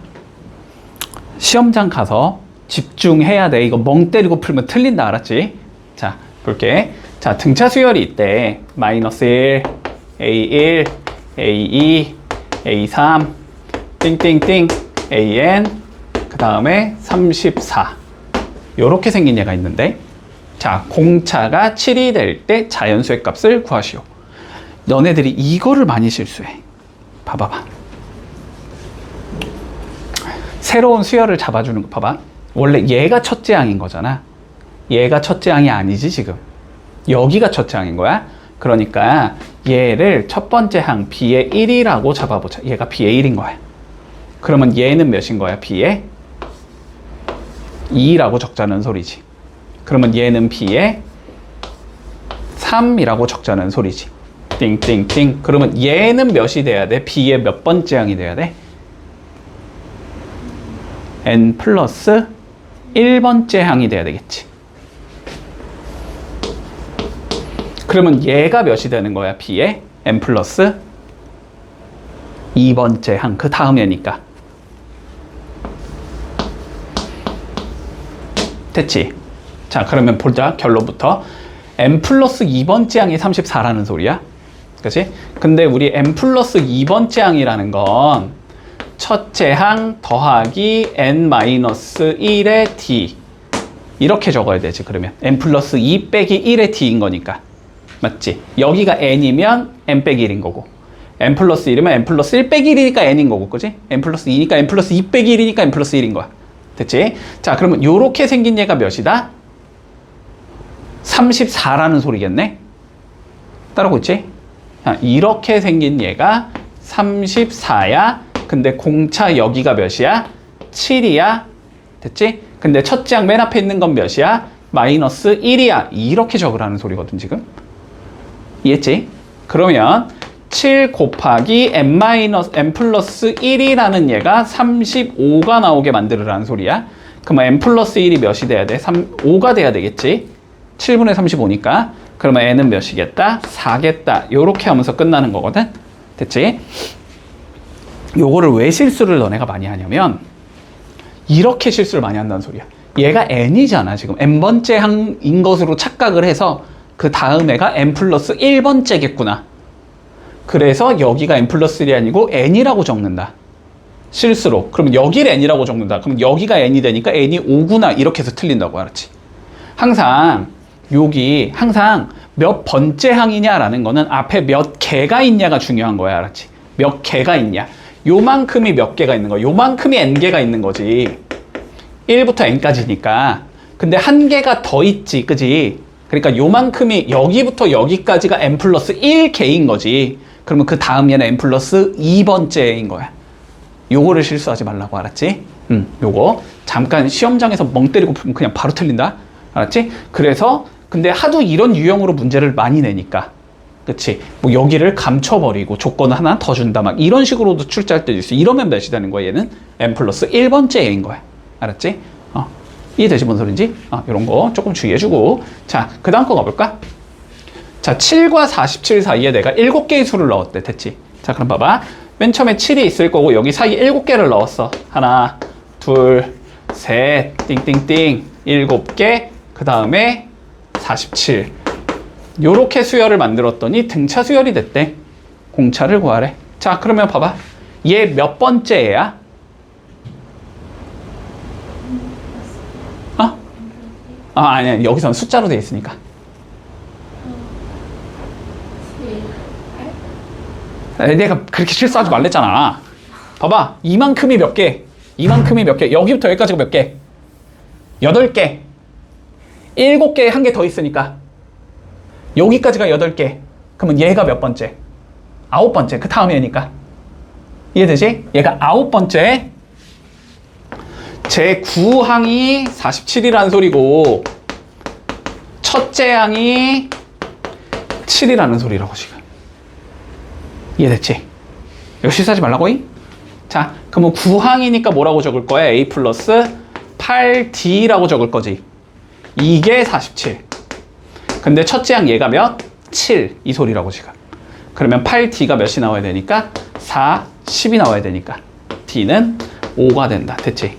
시험장 가서 집중해야 돼. 이거 멍 때리고 풀면 틀린다. 알았지? 자, 볼게. 자, 등차 수열이 있대. -1, A1, A2, A3, 띵띵띵, AN, 그 다음에 34. 요렇게 생긴 얘가 있는데, 자, 공차가 7이 될 때 자연수의 값을 구하시오. 너네들이 이거를 많이 실수해. 봐봐봐. 새로운 수열을 잡아주는 거 봐봐. 원래 얘가 첫째 항인 거잖아. 얘가 첫째 항이 아니지 지금. 여기가 첫째 항인 거야. 그러니까 얘를 첫 번째 항 B의 1이라고 잡아보자. 얘가 B의 1인 거야. 그러면 얘는 몇인 거야? B의 2라고 적자는 소리지. 그러면 얘는 B의 3이라고 적자는 소리지. 띵띵띵. 그러면 얘는 몇이 돼야 돼? B의 몇 번째 항이 돼야 돼? N 플러스 1번째 항이 돼야 되겠지. 그러면 얘가 몇이 되는 거야? B의 N 플러스 2번째 항. 그 다음 얘니까. 됐지? 자, 그러면 보자. 결론부터. N 플러스 2번째 항이 34라는 소리야. 그치? 근데 우리 N 플러스 2번째 항이라는 건 첫째 항 더하기 N-1의 D. 이렇게 적어야 되지. 그러면 N 플러스 2 빼기 1의 D인 거니까. 맞지? 여기가 N이면 N 빼기 1인 거고, N 플러스 1이면 N 플러스 1 빼기 1이니까 N인 거고, 그치? N 플러스 2니까 N 플러스 2 빼기 1이니까 N 플러스 1인 거야. 됐지? 자, 그러면 요렇게 생긴 얘가 몇이다? 34라는 소리겠네? 따라오고 있지? 자, 이렇게 생긴 얘가 34야. 근데 공차 여기가 몇이야? 7이야. 됐지? 근데 첫째 항 맨 앞에 있는 건 몇이야? 마이너스 1이야. 이렇게 적으라는 소리거든 지금. 이해했지? 그러면 7 곱하기 n 플러스 1이라는 얘가 35가 나오게 만들으라는 소리야. 그러면 n 플러스 1이 몇이 돼야 돼? 5가 돼야 되겠지? 7분의 35니까. 그러면 n은 몇이겠다? 4겠다. 요렇게 하면서 끝나는 거거든. 됐지? 요거를 왜 실수를 너네가 많이 하냐면 이렇게 실수를 많이 한다는 소리야. 얘가 n이잖아. 지금 n번째 항인 것으로 착각을 해서 그 다음 애가 n 플러스 1번째겠구나. 그래서 여기가 n 플러스 1이 아니고 n이라고 적는다. 실수로. 그럼 여기를 n이라고 적는다. 그럼 여기가 n이 되니까 n이 5구나. 이렇게 해서 틀린다고. 알았지? 항상 여기 항상 몇 번째 항이냐라는 거는 앞에 몇 개가 있냐가 중요한 거야. 알았지? 몇 개가 있냐. 요만큼이 몇 개가 있는 거야. 요만큼이 n개가 있는 거지. 1부터 n까지니까. 근데 한 개가 더 있지. 그지? 그러니까 요만큼이 여기부터 여기까지가 n 플러스 1개인 거지. 그러면 그 다음 얘는 n 플러스 2번째인 거야. 요거를 실수하지 말라고. 알았지? 요거 잠깐 시험장에서 멍 때리고 풀면 그냥 바로 틀린다. 알았지? 그래서 근데 하도 이런 유형으로 문제를 많이 내니까, 그치? 뭐 여기를 감춰버리고 조건을 하나 더 준다 막 이런 식으로도 출제할 때도 있어. 이러면 몇이 되는 거야? 얘는 n 플러스 1번째인 거야. 알았지? 이해되지 뭔 소린지? 이런 거 조금 주의해주고. 자, 그 다음 거 가볼까? 자, 7과 47 사이에 내가 7개의 수를 넣었대. 됐지? 자, 그럼 봐봐. 맨 처음에 7이 있을 거고 여기 사이에 7개를 넣었어. 하나, 둘, 셋, 띵띵띵, 7개. 그 다음에 47. 요렇게 수열을 만들었더니 등차 수열이 됐대. 공차를 구하래. 자, 그러면 봐봐. 얘 몇 번째 애야? 아니야. 여기서는 숫자로 돼 있으니까. 내가 그렇게 실수하지 말랬잖아. 봐봐. 이만큼이 몇 개? 이만큼이 몇 개? 여기부터 여기까지가 몇 개? 8개. 7개에 한 개 더 있으니까. 여기까지가 8개. 그러면 얘가 몇 번째? 9번째. 그 다음 애니까. 이해되지? 얘가 9번째. 제 9항이 47이라는 소리고 첫째 항이 7이라는 소리라고 지금. 이해됐지? 이거 실수하지 말라고. 자, 그러면 9항이니까 뭐라고 적을 거야? A 플러스 8D라고 적을 거지. 이게 47. 근데 첫째 항 얘가 몇? 7. 이 소리라고 지금. 그러면 8D가 몇이 나와야 되니까? 4, 10이 나와야 되니까 D는 5가 된다. 됐지?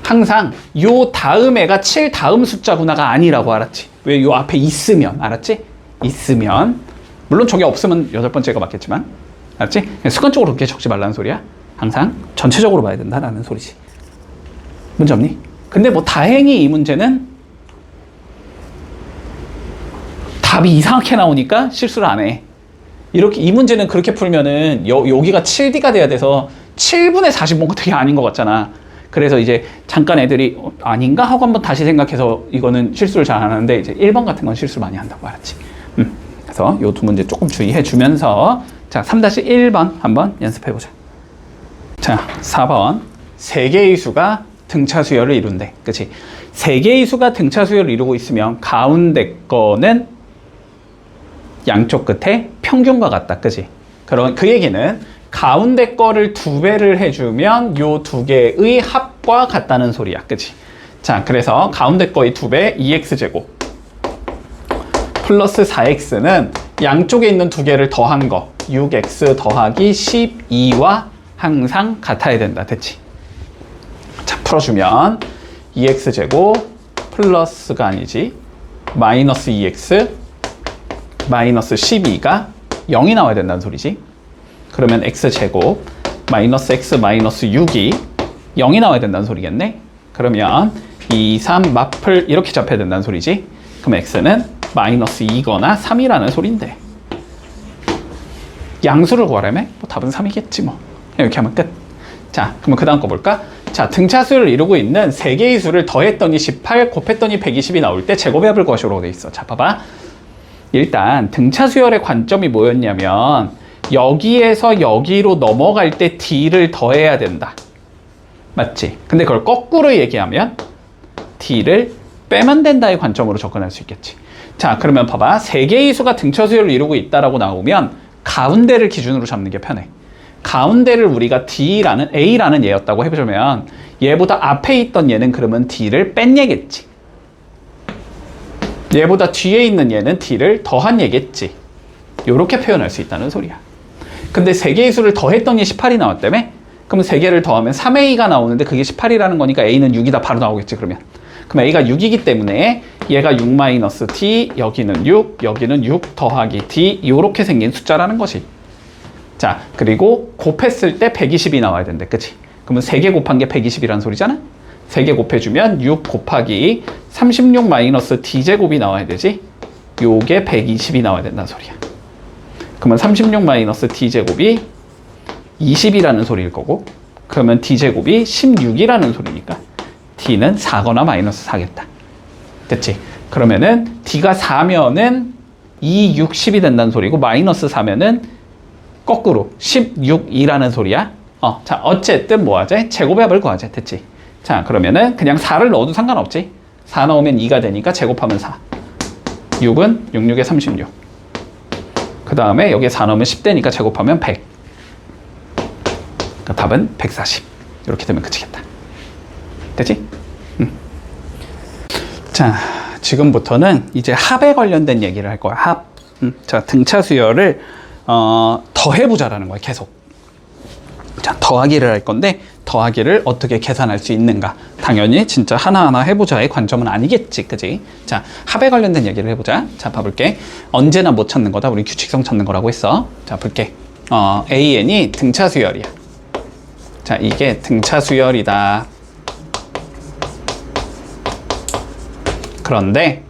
항상 요 다음 애가 7 다음 숫자구나가 아니라고 알았지? 왜? 요 앞에 있으면. 알았지? 있으면. 물론 저게 없으면 8번째가 맞겠지만. 알았지? 습관적으로 그렇게 적지 말라는 소리야. 항상 전체적으로 봐야 된다라는 소리지. 문제 없니? 근데 뭐 다행히 이 문제는 답이 이상하게 나오니까 실수를 안 해. 이렇게 이 문제는 그렇게 풀면은 여기가 7D가 돼야 돼서 7분의 40 뭔가 되게 아닌 것 같잖아. 그래서 이제 잠깐 애들이 아닌가 하고 한번 다시 생각해서 이거는 실수를 잘 안 하는데 이제 1번 같은 건 실수를 많이 한다고 알았지. 그래서 요 두 문제 조금 주의해 주면서 자, 3-1번 한번 연습해 보자. 자, 4번. 3개의 수가 등차 수열을 이룬대. 그치? 3개의 수가 등차 수열을 이루고 있으면 가운데 거는 양쪽 끝에 평균과 같다. 그치? 그 얘기는 가운데 거를 2배를 해주면 요 2개의 합과 같다는 소리야. 그치? 자, 그래서 가운데 거의 2배 2x제곱 플러스 4x는 양쪽에 있는 2개를 더한 거 6x 더하기 12와 항상 같아야 된다. 됐지? 자, 풀어주면 2x제곱 플러스가 아니지 마이너스 2x 마이너스 12가 0이 나와야 된다는 소리지. 그러면 x제곱 마이너스 x 마이너스 6이 0이 나와야 된다는 소리겠네. 그러면 2, 3 마플 이렇게 잡혀야 된다는 소리지. 그럼 x는 마이너스 2거나 3이라는 소린데 양수를 구하라며? 뭐 답은 3이겠지 뭐. 이렇게 하면 끝. 자, 그러면 그 다음 거 볼까? 자, 등차수를 이루고 있는 3개의 수를 더했더니 18, 곱했더니 120이 나올 때 제곱합을 구하시라고 돼 있어. 자, 봐봐. 일단 등차수열의 관점이 뭐였냐면 여기에서 여기로 넘어갈 때 D를 더해야 된다. 맞지? 근데 그걸 거꾸로 얘기하면 D를 빼면 된다의 관점으로 접근할 수 있겠지. 자, 그러면 봐봐. 3개의 수가 등차수열을 이루고 있다라고 나오면 가운데를 기준으로 잡는 게 편해. 가운데를 우리가 D라는 A라는 얘였다고 해보자면 얘보다 앞에 있던 얘는 그러면 D를 뺀 얘겠지. 얘보다 뒤에 있는 얘는 D를 더한 얘겠지. 요렇게 표현할 수 있다는 소리야. 근데 3개의 수를 더했더니 18이 나왔다며? 그러면 3개를 더하면 3A가 나오는데 그게 18이라는 거니까 A는 6이다 바로 나오겠지 그러면. 그럼 A가 6이기 때문에 얘가 6 마이너스 D, 여기는 6, 여기는 6 더하기 D 요렇게 생긴 숫자라는 거지. 자, 그리고 곱했을 때 120이 나와야 된대. 그치? 그러면 3개 곱한 게 120이라는 소리잖아? 3개 곱해주면 6 곱하기 36 마이너스 D제곱이 나와야 되지? 요게 120이 나와야 된다는 소리야. 그러면 36 마이너스 D제곱이 20이라는 소리일 거고 그러면 D제곱이 16이라는 소리니까 D는 4거나 마이너스 4겠다. 됐지? 그러면은 D가 4면은 2, 6, 10이 된다는 소리고 마이너스 4면은 거꾸로 16이라는 소리야. 자, 어쨌든 뭐 하지? 제곱합을 구하자. 됐지? 자, 그러면은 그냥 4를 넣어도 상관없지? 4 넣으면 2가 되니까 제곱하면 4. 6은 6, 6에 36. 그 다음에 여기에 4 넣으면 10되니까 제곱하면 100. 그러니까 답은 140. 이렇게 되면 끝이겠다. 됐지? 자, 지금부터는 이제 합에 관련된 얘기를 할 거야. 합. 자, 등차 수열을 더해보자라는 거야. 계속. 자, 더하기를 할 건데 더하기를 어떻게 계산할 수 있는가? 당연히 진짜 하나하나 해보자의 관점은 아니겠지, 그지? 자, 합에 관련된 얘기를 해보자. 자, 봐볼게. 언제나 못 찾는 거다. 우리 규칙성 찾는 거라고 했어. 자, 볼게. AN이 등차 수열이야. 자, 이게 등차 수열이다. 그런데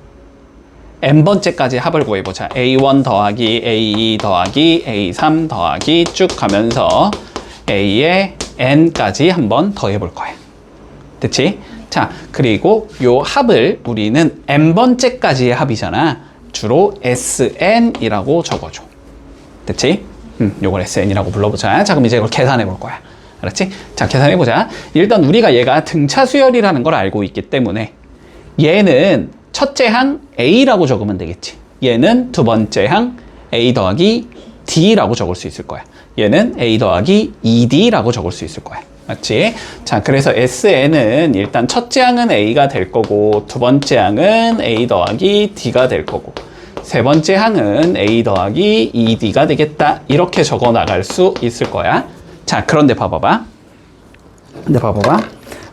n번째까지 합을 구해보자. A1 더하기 A2 더하기 A3 더하기 쭉 가면서 A의 n까지 한번 더해볼 거야. 됐지? 자, 그리고 요 합을 우리는 n번째까지의 합이잖아. 주로 SN이라고 적어줘. 됐지? 요걸 SN이라고 불러보자. 자, 그럼 이제 이걸 계산해 볼 거야. 알았지? 자, 계산해 보자. 일단 우리가 얘가 등차 수열이라는 걸 알고 있기 때문에 얘는 첫째 항 A라고 적으면 되겠지. 얘는 두 번째 항 A 더하기 D라고 적을 수 있을 거야. 얘는 A 더하기 2D라고 적을 수 있을 거야. 맞지? 자, 그래서 SN은 일단 첫째 항은 A가 될 거고, 두 번째 항은 A 더하기 D가 될 거고, 세 번째 항은 A 더하기 2D가 되겠다. 이렇게 적어 나갈 수 있을 거야. 자, 그런데 봐봐봐.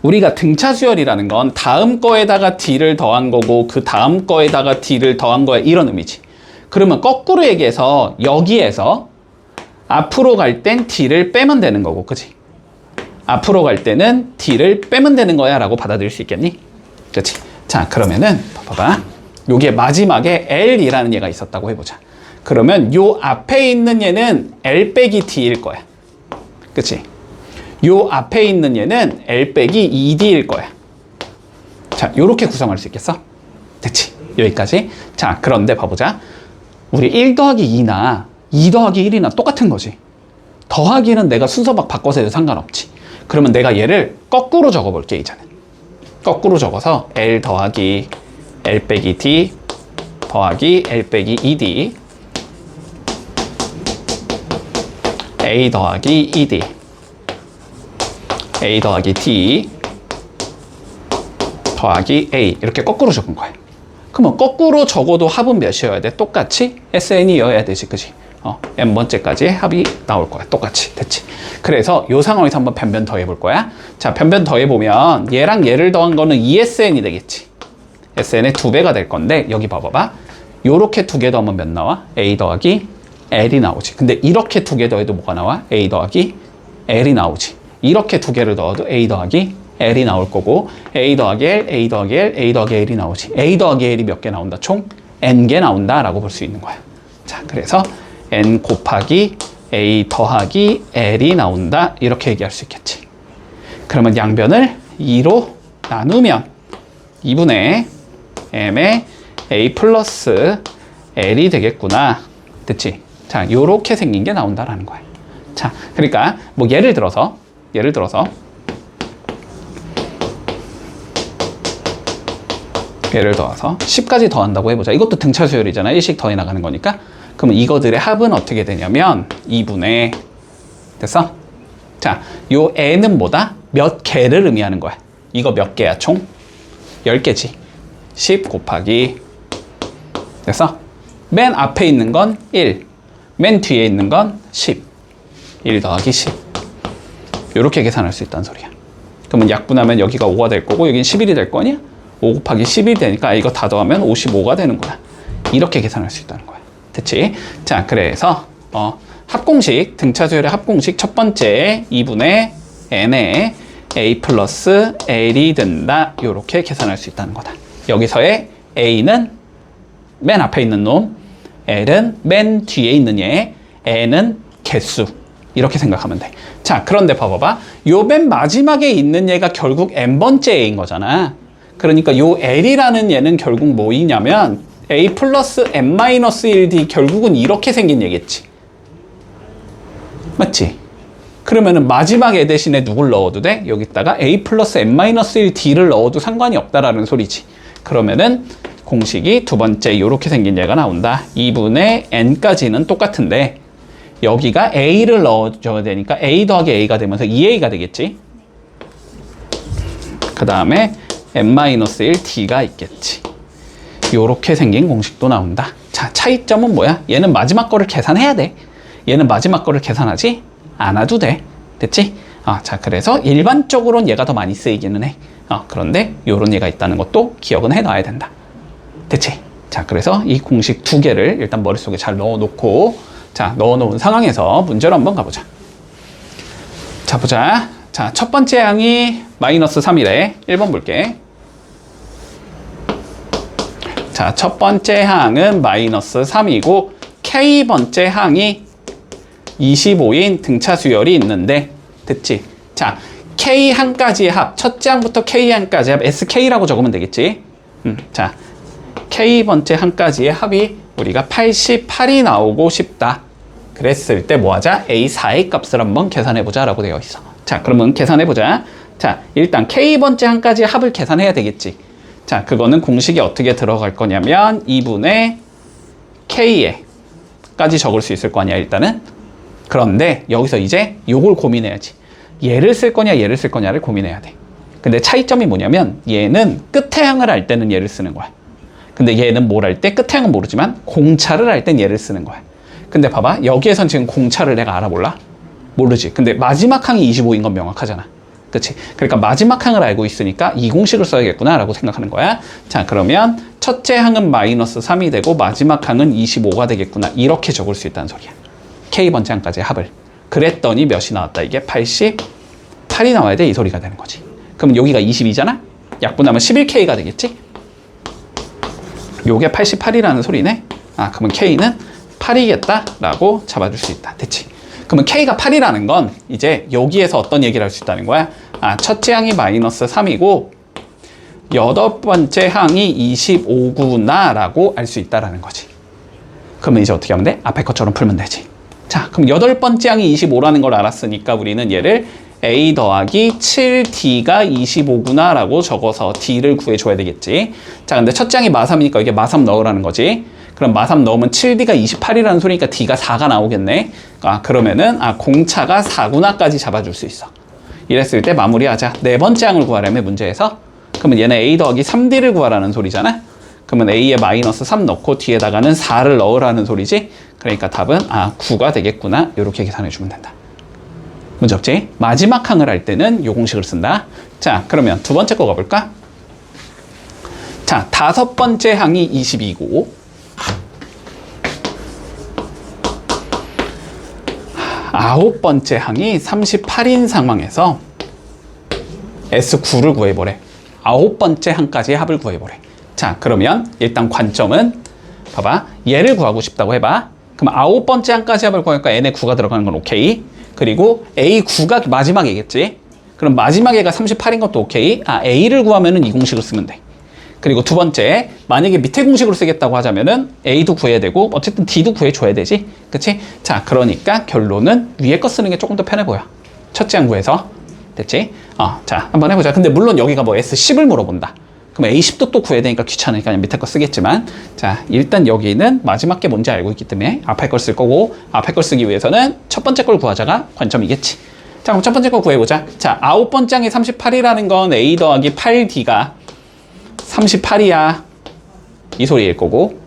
우리가 등차 수열이라는 건 다음 거에다가 D를 더한 거고, 그 다음 거에다가 D를 더한 거야. 이런 의미지. 그러면 거꾸로 얘기해서 여기에서 앞으로 갈 땐 D를 빼면 되는 거고, 그치? 앞으로 갈 때는 D를 빼면 되는 거야 라고 받아들일 수 있겠니? 그치? 자, 그러면은 봐봐. 요게 마지막에 L이라는 얘가 있었다고 해보자. 그러면 요 앞에 있는 얘는 L 빼기 D일 거야. 그치? 요 앞에 있는 얘는 L 빼기 2D일 거야. 자, 요렇게 구성할 수 있겠어? 됐지? 여기까지. 자, 그런데 봐보자. 우리 1 더하기 2나 2 더하기 1이나 똑같은 거지. 더하기는 내가 순서 막 바꿔서 해도 상관없지. 그러면 내가 얘를 거꾸로 적어볼게, 이제는. 거꾸로 적어서 L 더하기 L 빼기 D 더하기 L 빼기 2D A 더하기 2D A 더하기 D 더하기 A 이렇게 거꾸로 적은 거야. 그러면 거꾸로 적어도 합은 몇이어야 돼? 똑같이 SN이어야 되지, 그지? n번째까지 합이 나올 거야. 똑같이. 됐지? 그래서 이 상황에서 한번 변변 더해 볼 거야. 자, 변변 더해 보면 얘랑 얘를 더한 거는 2SN이 되겠지. SN의 2배가 될 건데 여기 봐봐봐. 요렇게 2개 더하면 몇 나와? A 더하기 L이 나오지. 근데 이렇게 2개 더해도 뭐가 나와? A 더하기 L이 나오지. 이렇게 2개를 더해도 A 더하기 L이 나올 거고, A 더하기 L, A 더하기 L, A 더하기 L이 나오지. A 더하기 L이 몇 개 나온다? 총 N개 나온다 라고 볼 수 있는 거야. 자, 그래서 N 곱하기 A 더하기 L이 나온다. 이렇게 얘기할 수 있겠지. 그러면 양변을 2로 나누면 2분의 M의 A 플러스 L이 되겠구나. 됐지? 자, 요렇게 생긴 게 나온다라는 거야. 자, 그러니까 뭐 예를 들어서 10까지 더한다고 해보자. 이것도 등차 수열이잖아. 1씩 더해 나가는 거니까. 그러면 이거들의 합은 어떻게 되냐면 2분의 됐어? 자, 요 n은 뭐다? 몇 개를 의미하는 거야. 이거 몇 개야? 총 10개지. 10 곱하기 됐어? 맨 앞에 있는 건 1, 맨 뒤에 있는 건 10. 1 더하기 10. 요렇게 계산할 수 있다는 소리야. 그러면 약분하면 여기가 5가 될 거고 여긴 11이 될 거냐? 5 곱하기 10이 되니까 이거 다 더하면 55가 되는 거야. 이렇게 계산할 수 있다는 거야. 됐지? 자, 그래서 합공식, 등차 수열의 합공식 첫 번째 2분의 n에 a 플러스 l이 된다. 요렇게 계산할 수 있다는 거다. 여기서의 a는 맨 앞에 있는 놈, l은 맨 뒤에 있는 얘, n은 개수. 이렇게 생각하면 돼. 자, 그런데 봐봐봐. 요 맨 마지막에 있는 얘가 결국 n번째 a인 거잖아. 그러니까 요 l이라는 얘는 결국 뭐이냐면 a 플러스 n-1d 결국은 이렇게 생긴 얘겠지. 맞지? 그러면은 마지막 애 대신에 누굴 넣어도 돼? 여기다가 a 플러스 n-1d를 넣어도 상관이 없다라는 소리지. 그러면은 공식이 두 번째 이렇게 생긴 얘가 나온다. 2분의 n까지는 똑같은데 여기가 a를 넣어줘야 되니까 a 더하기 a가 되면서 2a가 되겠지. 그 다음에 n-1 d가 있겠지. 요렇게 생긴 공식도 나온다. 자, 차이점은 뭐야? 얘는 마지막 거를 계산해야 돼. 얘는 마지막 거를 계산하지 않아도 돼. 됐지? 자, 그래서 일반적으로는 얘가 더 많이 쓰이기는 해. 그런데 요런 얘가 있다는 것도 기억은 해놔야 된다. 됐지? 자, 그래서 이 공식 두 개를 일단 머릿속에 잘 넣어놓고, 자, 넣어놓은 상황에서 문제로 한번 가보자. 자, 보자. 자, 첫 번째 항이 -3이래. 1번 볼게. 자, 첫 번째 항은 -3이고, K번째 항이 25인 등차 수열이 있는데, 됐지? 자, K항까지의 합, 첫째 항부터 K항까지의 합, SK라고 적으면 되겠지? 자, K번째 항까지의 합이 우리가 88이 나오고 싶다. 그랬을 때 뭐 하자? A4의 값을 한번 계산해보자 라고 되어 있어. 자, 그러면 계산해보자. 자, 일단 K번째 항까지의 합을 계산해야 되겠지. 자, 그거는 공식이 어떻게 들어갈 거냐면 2분의 K에까지 적을 수 있을 거 아니야, 일단은. 그런데 여기서 이제 요걸 고민해야지. 얘를 쓸 거냐, 얘를 쓸 거냐를 고민해야 돼. 근데 차이점이 뭐냐면 얘는 끝에 항을 할 때는 얘를 쓰는 거야. 근데 얘는 뭘 할 때? 끝에 항은 모르지만 공차를 할 땐 얘를 쓰는 거야. 근데 봐봐. 여기에선 지금 공차를 내가 알아볼라? 모르지. 근데 마지막 항이 25인 건 명확하잖아. 그치? 그러니까 마지막 항을 알고 있으니까 이 공식을 써야겠구나 라고 생각하는 거야. 자, 그러면 첫째 항은 -3이 되고 마지막 항은 25가 되겠구나. 이렇게 적을 수 있다는 소리야. K번째 항까지의 합을. 그랬더니 몇이 나왔다? 이게 88이 나와야 돼. 이 소리가 되는 거지. 그럼 여기가 22잖아? 약분하면 11K가 되겠지? 요게 88이라는 소리네? 그러면 K는 8이겠다 라고 잡아줄 수 있다. 됐지? 그러면 K가 8이라는 건 이제 여기에서 어떤 얘기를 할 수 있다는 거야? 첫째 항이 -3이고 여덟 번째 항이 25구나 라고 알 수 있다라는 거지. 그러면 이제 어떻게 하면 돼? 앞에 것처럼 풀면 되지. 자, 그럼 여덟 번째 항이 25라는 걸 알았으니까 우리는 얘를 A 더하기 7D가 25구나 라고 적어서 D를 구해줘야 되겠지. 자, 근데 첫째 항이 마3이니까 이게 마3 넣으라는 거지. 그럼 마3 넣으면 7D가 28이라는 소리니까 D가 4가 나오겠네. 그러면은 공차가 4구나까지 잡아줄 수 있어. 이랬을 때 마무리하자. 네 번째 항을 구하려면 문제에서 그러면 얘는 A 더하기 3D를 구하라는 소리잖아. 그러면 A에 -3 넣고 뒤에다가는 4를 넣으라는 소리지. 그러니까 답은 9가 되겠구나. 이렇게 계산해 주면 된다. 문제 없지? 마지막 항을 할 때는 요 공식을 쓴다. 자, 그러면 두 번째 거 가볼까? 자, 다섯 번째 항이 22고 아홉 번째 항이 38인 상황에서 S9를 구해보래. 아홉 번째 항까지의 합을 구해보래. 자, 그러면 일단 관점은 봐봐. 얘를 구하고 싶다고 해봐. 그럼 아홉 번째 항까지 합을 구하니까 n에 9가 들어가는 건 오케이. 그리고 A9가 마지막이겠지. 그럼 마지막 애가 38인 것도 오케이. A를 구하면은 이 공식을 쓰면 돼. 그리고 두 번째, 만약에 밑에 공식으로 쓰겠다고 하자면은 A도 구해야 되고 어쨌든 D도 구해줘야 되지. 그치? 자, 그러니까 결론은 위에 거 쓰는 게 조금 더 편해 보여. 첫째 항 구해서. 됐지? 자, 한번 해보자. 근데 물론 여기가 뭐 S10을 물어본다. 그럼 A10도 또 구해야 되니까 귀찮으니까 그냥 밑에 거 쓰겠지만, 자, 일단 여기는 마지막 게 뭔지 알고 있기 때문에 앞에 걸 쓸 거고, 앞에 걸 쓰기 위해서는 첫 번째 걸 구하자가 관점이겠지. 자, 그럼 첫 번째 거 구해보자. 자, 아홉 번째 항이 38이라는 건 A 더하기 8D가 38이야. 이 소리일 거고,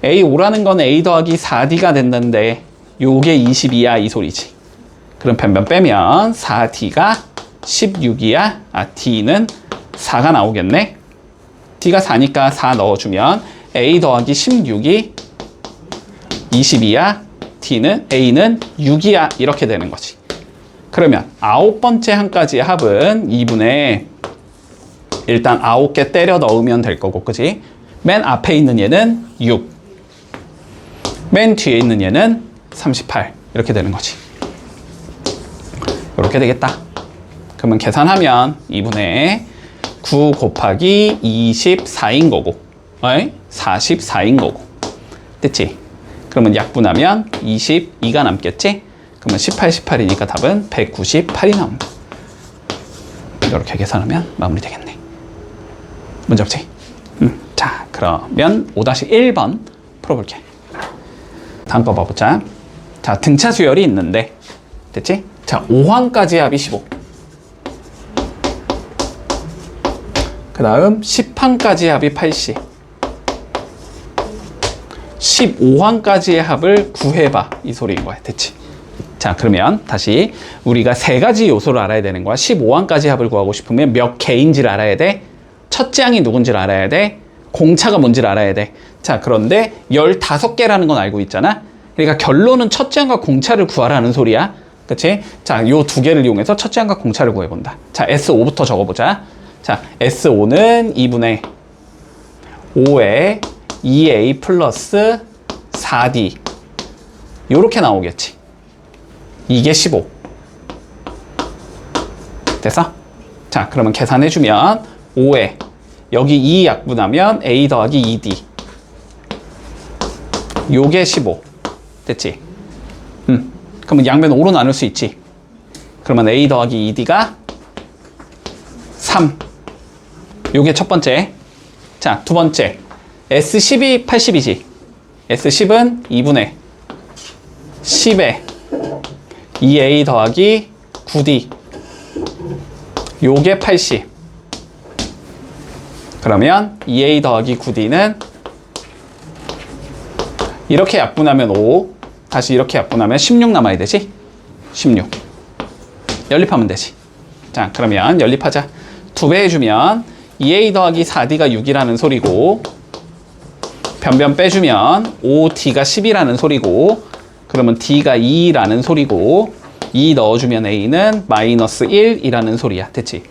A5라는 건 A 더하기 4D가 됐는데 요게 22야. 이 소리지. 그럼 변변 빼면 4D가 16이야. D는 4가 나오겠네. D가 4니까 4 넣어주면 A 더하기 16이 22야. A는 6이야. 이렇게 되는 거지. 그러면 아홉 번째 항까지의 합은 2분의 일단 9개 때려 넣으면 될 거고, 그지? 맨 앞에 있는 얘는 6. 맨 뒤에 있는 얘는 38. 이렇게 되는 거지. 이렇게 되겠다. 그러면 계산하면 2분의 9 곱하기 24인 거고, 44인 거고. 됐지? 그러면 약분하면 22가 남겠지? 그러면 18, 18이니까 답은 198이 나온다. 이렇게 계산하면 마무리 되겠네. 문제 없지? 자, 그러면 5-1번 풀어볼게. 다음 거 봐보자. 자, 등차 수열이 있는데, 됐지? 자, 5항까지의 합이 15. 그 다음 10항까지의 합이 80. 15항까지의 합을 구해봐. 이 소리인 거야. 됐지? 자, 그러면 다시 우리가 세 가지 요소를 알아야 되는 거야. 15항까지 합을 구하고 싶으면 몇 개인지를 알아야 돼. 첫째 항이 누군지를 알아야 돼. 공차가 뭔지를 알아야 돼. 자, 그런데 15개라는 건 알고 있잖아. 그러니까 결론은 첫째 항과 공차를 구하라는 소리야. 그치? 자, 요 두 개를 이용해서 첫째 항과 공차를 구해본다. 자, S5부터 적어보자. 자, S5는 2분의 5에 2A 플러스 4D. 요렇게 나오겠지. 이게 15. 됐어? 자, 그러면 계산해주면 5에 여기 2 약분하면 A 더하기 2D. 요게 15. 됐지? 그러면 양변 5로 나눌 수 있지. 그러면 A 더하기 2D가 3. 요게 첫 번째. 자, 두 번째. S10이 80이지. S10은 2분의 10에 2A 더하기 9D. 요게 80. 그러면 2A 더하기 9D는 이렇게 약분하면 5. 다시 이렇게 약분하면 16 남아야 되지? 16. 연립하면 되지. 자, 그러면 연립하자. 2배 해주면 2A 더하기 4D가 6이라는 소리고, 변변 빼주면 5D가 10이라는 소리고, 그러면 D가 2라는 소리고, 2 넣어주면 A는 마이너스 1이라는 소리야. 됐지?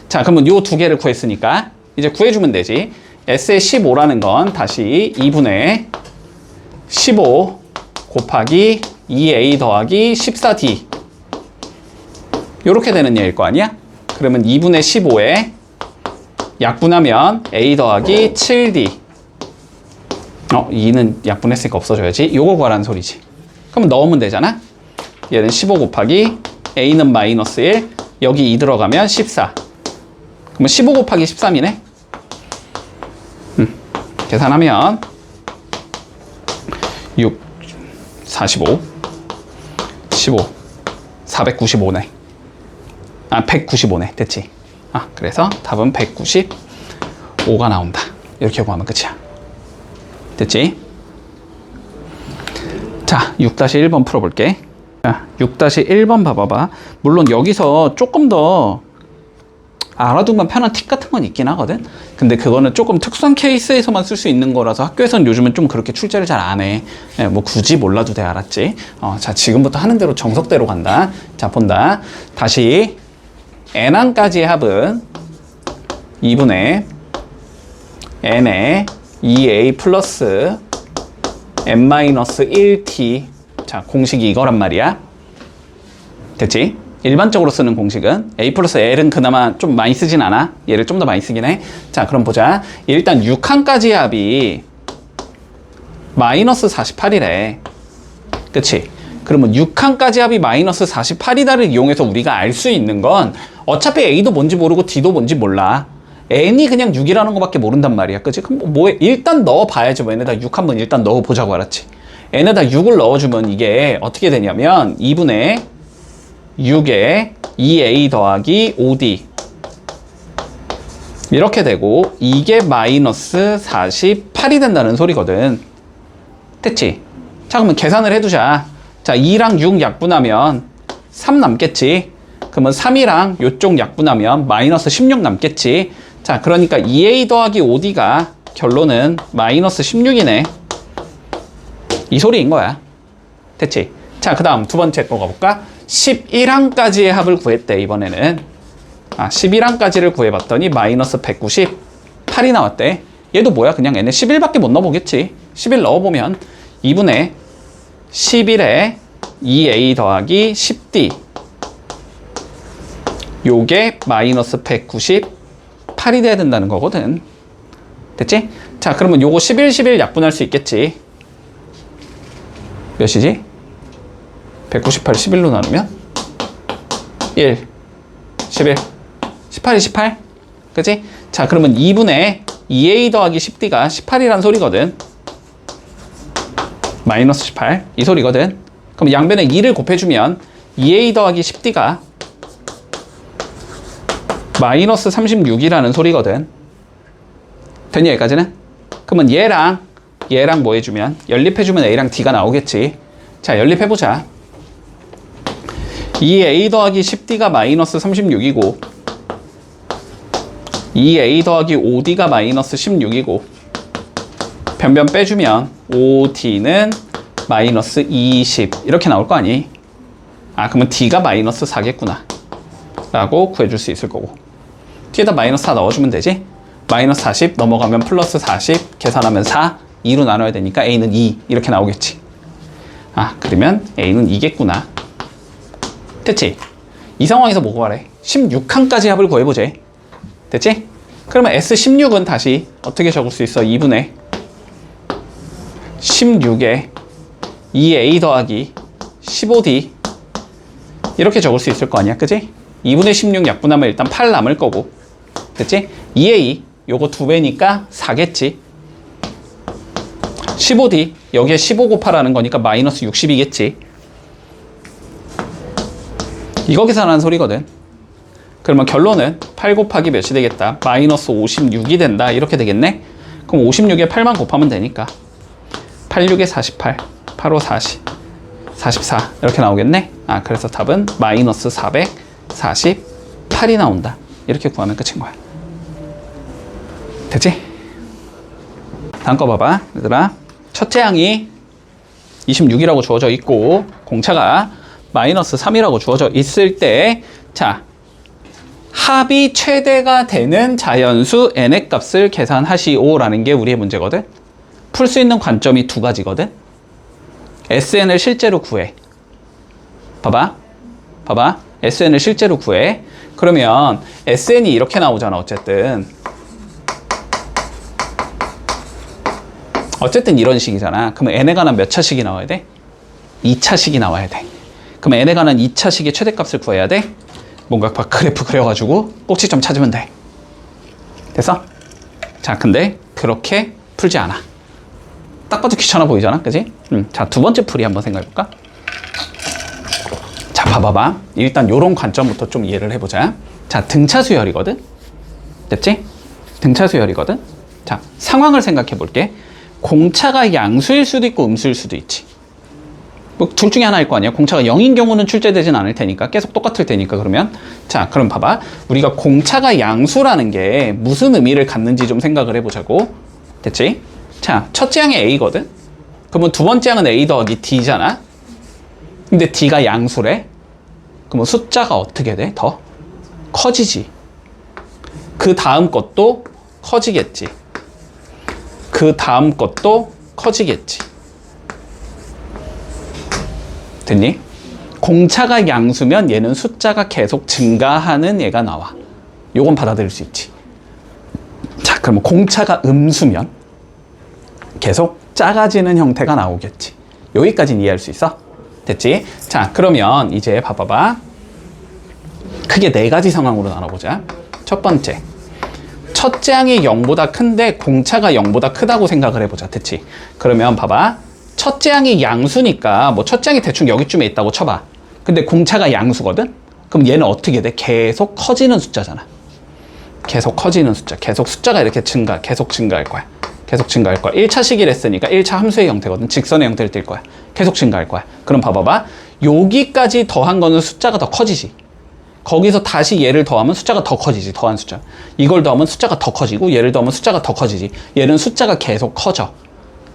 자, 그러면 요 두 개를 구했으니까 이제 구해주면 되지. S의 15라는 건 다시 2분의 15 곱하기 2A 더하기 14D. 요렇게 되는 얘기일 거 아니야? 그러면 2분의 15에 약분하면 A 더하기 7D. 2는 약분했으니까 없어져야지. 요거 구하라는 소리지. 그럼 넣으면 되잖아? 얘는 15 곱하기 A는 마이너스 1, 여기 2 들어가면 14. 그러면 15 곱하기 13이네? 계산하면 6, 45, 15, 495네. 195네. 됐지? 그래서 답은 195가 나온다. 이렇게 구하면 끝이야. 됐지? 자, 6-1번 풀어볼게. 자, 6-1번 봐봐봐. 물론 여기서 조금 더 알아두면 편한 팁 같은 건 있긴 하거든. 근데 그거는 조금 특수한 케이스에서만 쓸 수 있는 거라서 학교에서는 요즘은 좀 그렇게 출제를 잘 안 해. 뭐 굳이 몰라도 돼. 알았지? 자, 지금부터 하는 대로 정석대로 간다. 자, 본다. 다시 n항까지의 합은 2분의 n에 2a 플러스 n-1t. 자, 공식이 이거란 말이야. 됐지? 일반적으로 쓰는 공식은 a 플러스 l은 그나마 좀 많이 쓰진 않아. 얘를 좀 더 많이 쓰긴 해. 자, 그럼 보자. 일단 6항까지의 합이 마이너스 48이래. 그치? 그러면 6항까지 합이 마이너스 48이다를 이용해서 우리가 알 수 있는 건 어차피 a도 뭔지 모르고 d도 뭔지 몰라. n이 그냥 6이라는 거밖에 모른단 말이야. 그치? 그럼 뭐해? 일단 넣어봐야지. 뭐 n에다 6 한번 일단 넣어보자고. 알았지? n에다 6을 넣어주면 이게 어떻게 되냐면 2분의 6에 2a 더하기 5d 이렇게 되고, 이게 마이너스 48이 된다는 소리거든. 됐지? 자, 그러면 계산을 해두자. 자, 2랑 6 약분하면 3 남겠지? 그러면 3이랑 요쪽 약분하면 마이너스 16 남겠지? 자, 그러니까 2a 더하기 5d가 결론은 마이너스 16이네. 이 소리인 거야. 됐지? 자, 그 다음 두 번째 거 가볼까? 11항까지의 합을 구했대. 이번에는 11항까지를 구해봤더니 마이너스 198이 나왔대. 얘도 뭐야? 그냥 얘네 11밖에 못 넣어보겠지. 11 넣어보면 2분의 11에 2a 더하기 10d. 요게 마이너스 198이 돼야 된다는 거거든. 됐지? 자, 그러면 요거 11, 11 약분할 수 있겠지. 몇이지? 198, 11로 나누면 1, 11, 18이 18. 그치? 자, 그러면 2분의 2a 더하기 10d가 18이란 소리거든. 마이너스 18. 이 소리거든. 그럼 양변에 2를 곱해주면 2a 더하기 10d가 마이너스 36이라는 소리거든. 됐냐 여기까지는? 그러면 얘랑 뭐 해주면 연립해주면 A랑 D가 나오겠지. 자 연립해보자. 2A 더하기 10D가 마이너스 36이고 2A 더하기 5D가 마이너스 16이고 변변 빼주면 5D는 마이너스 20 이렇게 나올 거 아니? 아 그러면 D가 마이너스 4겠구나 라고 구해줄 수 있을 거고 뒤에다 마이너스 4 넣어주면 되지? 마이너스 40 넘어가면 플러스 40 계산하면 4 2로 나눠야 되니까 A는 2 이렇게 나오겠지. 아 그러면 A는 2겠구나. 됐지? 이 상황에서 뭐 구하래? 16칸까지 합을 구해보자. 됐지? 그러면 S16은 다시 어떻게 적을 수 있어? 2분의 16에 2A 더하기 15D 이렇게 적을 수 있을 거 아니야, 그지? 2분의 16 약분하면 일단 8 남을 거고 됐지? 2A 요거 2배니까 4겠지. 15D 여기에 15 곱하라는 거니까 마이너스 60이겠지. 이거 계산하는 소리거든. 그러면 결론은 8 곱하기 몇이 되겠다? 마이너스 56이 된다 이렇게 되겠네. 그럼 56에 8만 곱하면 되니까 86에 48 85 40 44 이렇게 나오겠네. 아 그래서 답은 마이너스 448이 나온다 이렇게 구하면 끝인 거야. 됐지? 다음 거 봐봐 얘들아. 첫째 항이 26이라고 주어져 있고 공차가 마이너스 3이라고 주어져 있을 때 자 합이 최대가 되는 자연수 n의 값을 계산하시오라는 게 우리의 문제거든. 풀 수 있는 관점이 두 가지거든. SN을 실제로 구해. 봐봐 SN을 실제로 구해. 그러면 SN이 이렇게 나오잖아. 어쨌든 이런 식이잖아. 그러면 n에 관한 몇 차식이 나와야 돼? 2차식이 나와야 돼. 그럼 n에 관한 2차식의 최대값을 구해야 돼? 뭔가 그래프 그려가지고 꼭지점 찾으면 돼. 됐어? 자, 근데 그렇게 풀지 않아. 딱 봐도 귀찮아 보이잖아, 그지? 자, 두 번째 풀이 한번 생각해볼까? 자, 봐봐. 일단 요런 관점부터 좀 이해를 해보자. 자, 등차 수열이거든? 됐지? 등차 수열이거든? 자, 상황을 생각해볼게. 공차가 양수일 수도 있고 음수일 수도 있지. 뭐 둘 중에 하나일 거 아니야. 공차가 0인 경우는 출제되진 않을 테니까 계속 똑같을 테니까. 그러면 자 그럼 봐봐. 우리가 공차가 양수라는 게 무슨 의미를 갖는지 좀 생각을 해보자고. 됐지? 자 첫째 항이 A거든. 그러면 두 번째 항은 A 더하기 D잖아. 근데 D가 양수래. 그러면 숫자가 어떻게 돼? 더 커지지. 그 다음 것도 커지겠지. 그 다음 것도 커지겠지. 됐니? 공차가 양수면 얘는 숫자가 계속 증가하는 얘가 나와. 요건 받아들일 수 있지. 자, 그러면 공차가 음수면 계속 작아지는 형태가 나오겠지. 여기까지는 이해할 수 있어? 됐지? 자, 그러면 이제 봐봐봐. 크게 네 가지 상황으로 나눠보자. 첫 번째. 첫째 항이 0보다 큰데 공차가 0보다 크다고 생각을 해보자. 됐지? 그러면 봐봐. 첫째 항이 양수니까 뭐 첫째 항이 대충 여기쯤에 있다고 쳐봐. 근데 공차가 양수거든? 그럼 얘는 어떻게 돼? 계속 커지는 숫자잖아. 계속 커지는 숫자. 계속 숫자가 이렇게 계속 증가할 거야. 계속 증가할 거야. 1차식이라 했으니까 1차 함수의 형태거든. 직선의 형태를 띌 거야. 계속 증가할 거야. 그럼 봐봐봐. 여기까지 더한 거는 숫자가 더 커지지. 거기서 다시 얘를 더하면 숫자가 더 커지지. 더한 숫자. 이걸 더하면 숫자가 더 커지고 얘를 더하면 숫자가 더 커지지. 얘는 숫자가 계속 커져.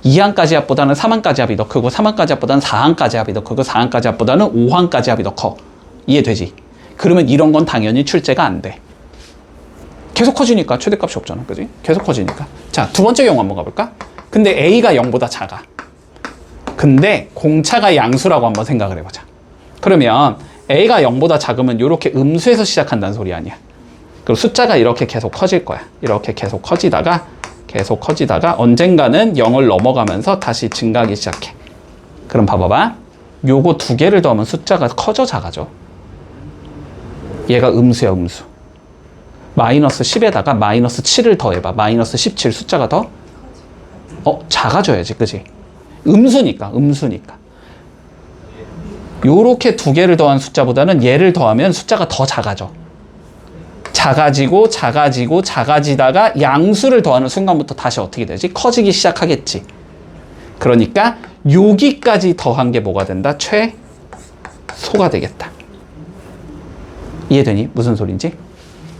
2항까지 합보다는 3항까지 합이 더 크고 3항까지 합보다는 4항까지 합이 더 크고 4항까지 합보다는 5항까지 합이 더 커. 이해되지? 그러면 이런 건 당연히 출제가 안 돼. 계속 커지니까 최대값이 없잖아. 그지? 계속 커지니까. 자, 두 번째 경우 한번 가볼까? 근데 A가 0보다 작아. 근데 공차가 양수라고 한번 생각을 해보자. 그러면 A가 0보다 작으면 이렇게 음수에서 시작한다는 소리 아니야. 그리고 숫자가 이렇게 계속 커질 거야. 이렇게 계속 커지다가 언젠가는 0을 넘어가면서 다시 증가하기 시작해. 그럼 봐봐봐. 요거 두 개를 더하면 숫자가 커져 작아져? 얘가 음수야, 음수. 마이너스 10에다가 마이너스 7을 더해봐. 마이너스 17 숫자가 더? 작아져야지, 그지? 음수니까. 요렇게 두 개를 더한 숫자보다는 얘를 더하면 숫자가 더 작아져. 작아지고 작아지고 작아지다가 양수를 더하는 순간부터 다시 어떻게 되지? 커지기 시작하겠지. 그러니까 여기까지 더한 게 뭐가 된다? 최소가 되겠다. 이해되니? 무슨 소린지?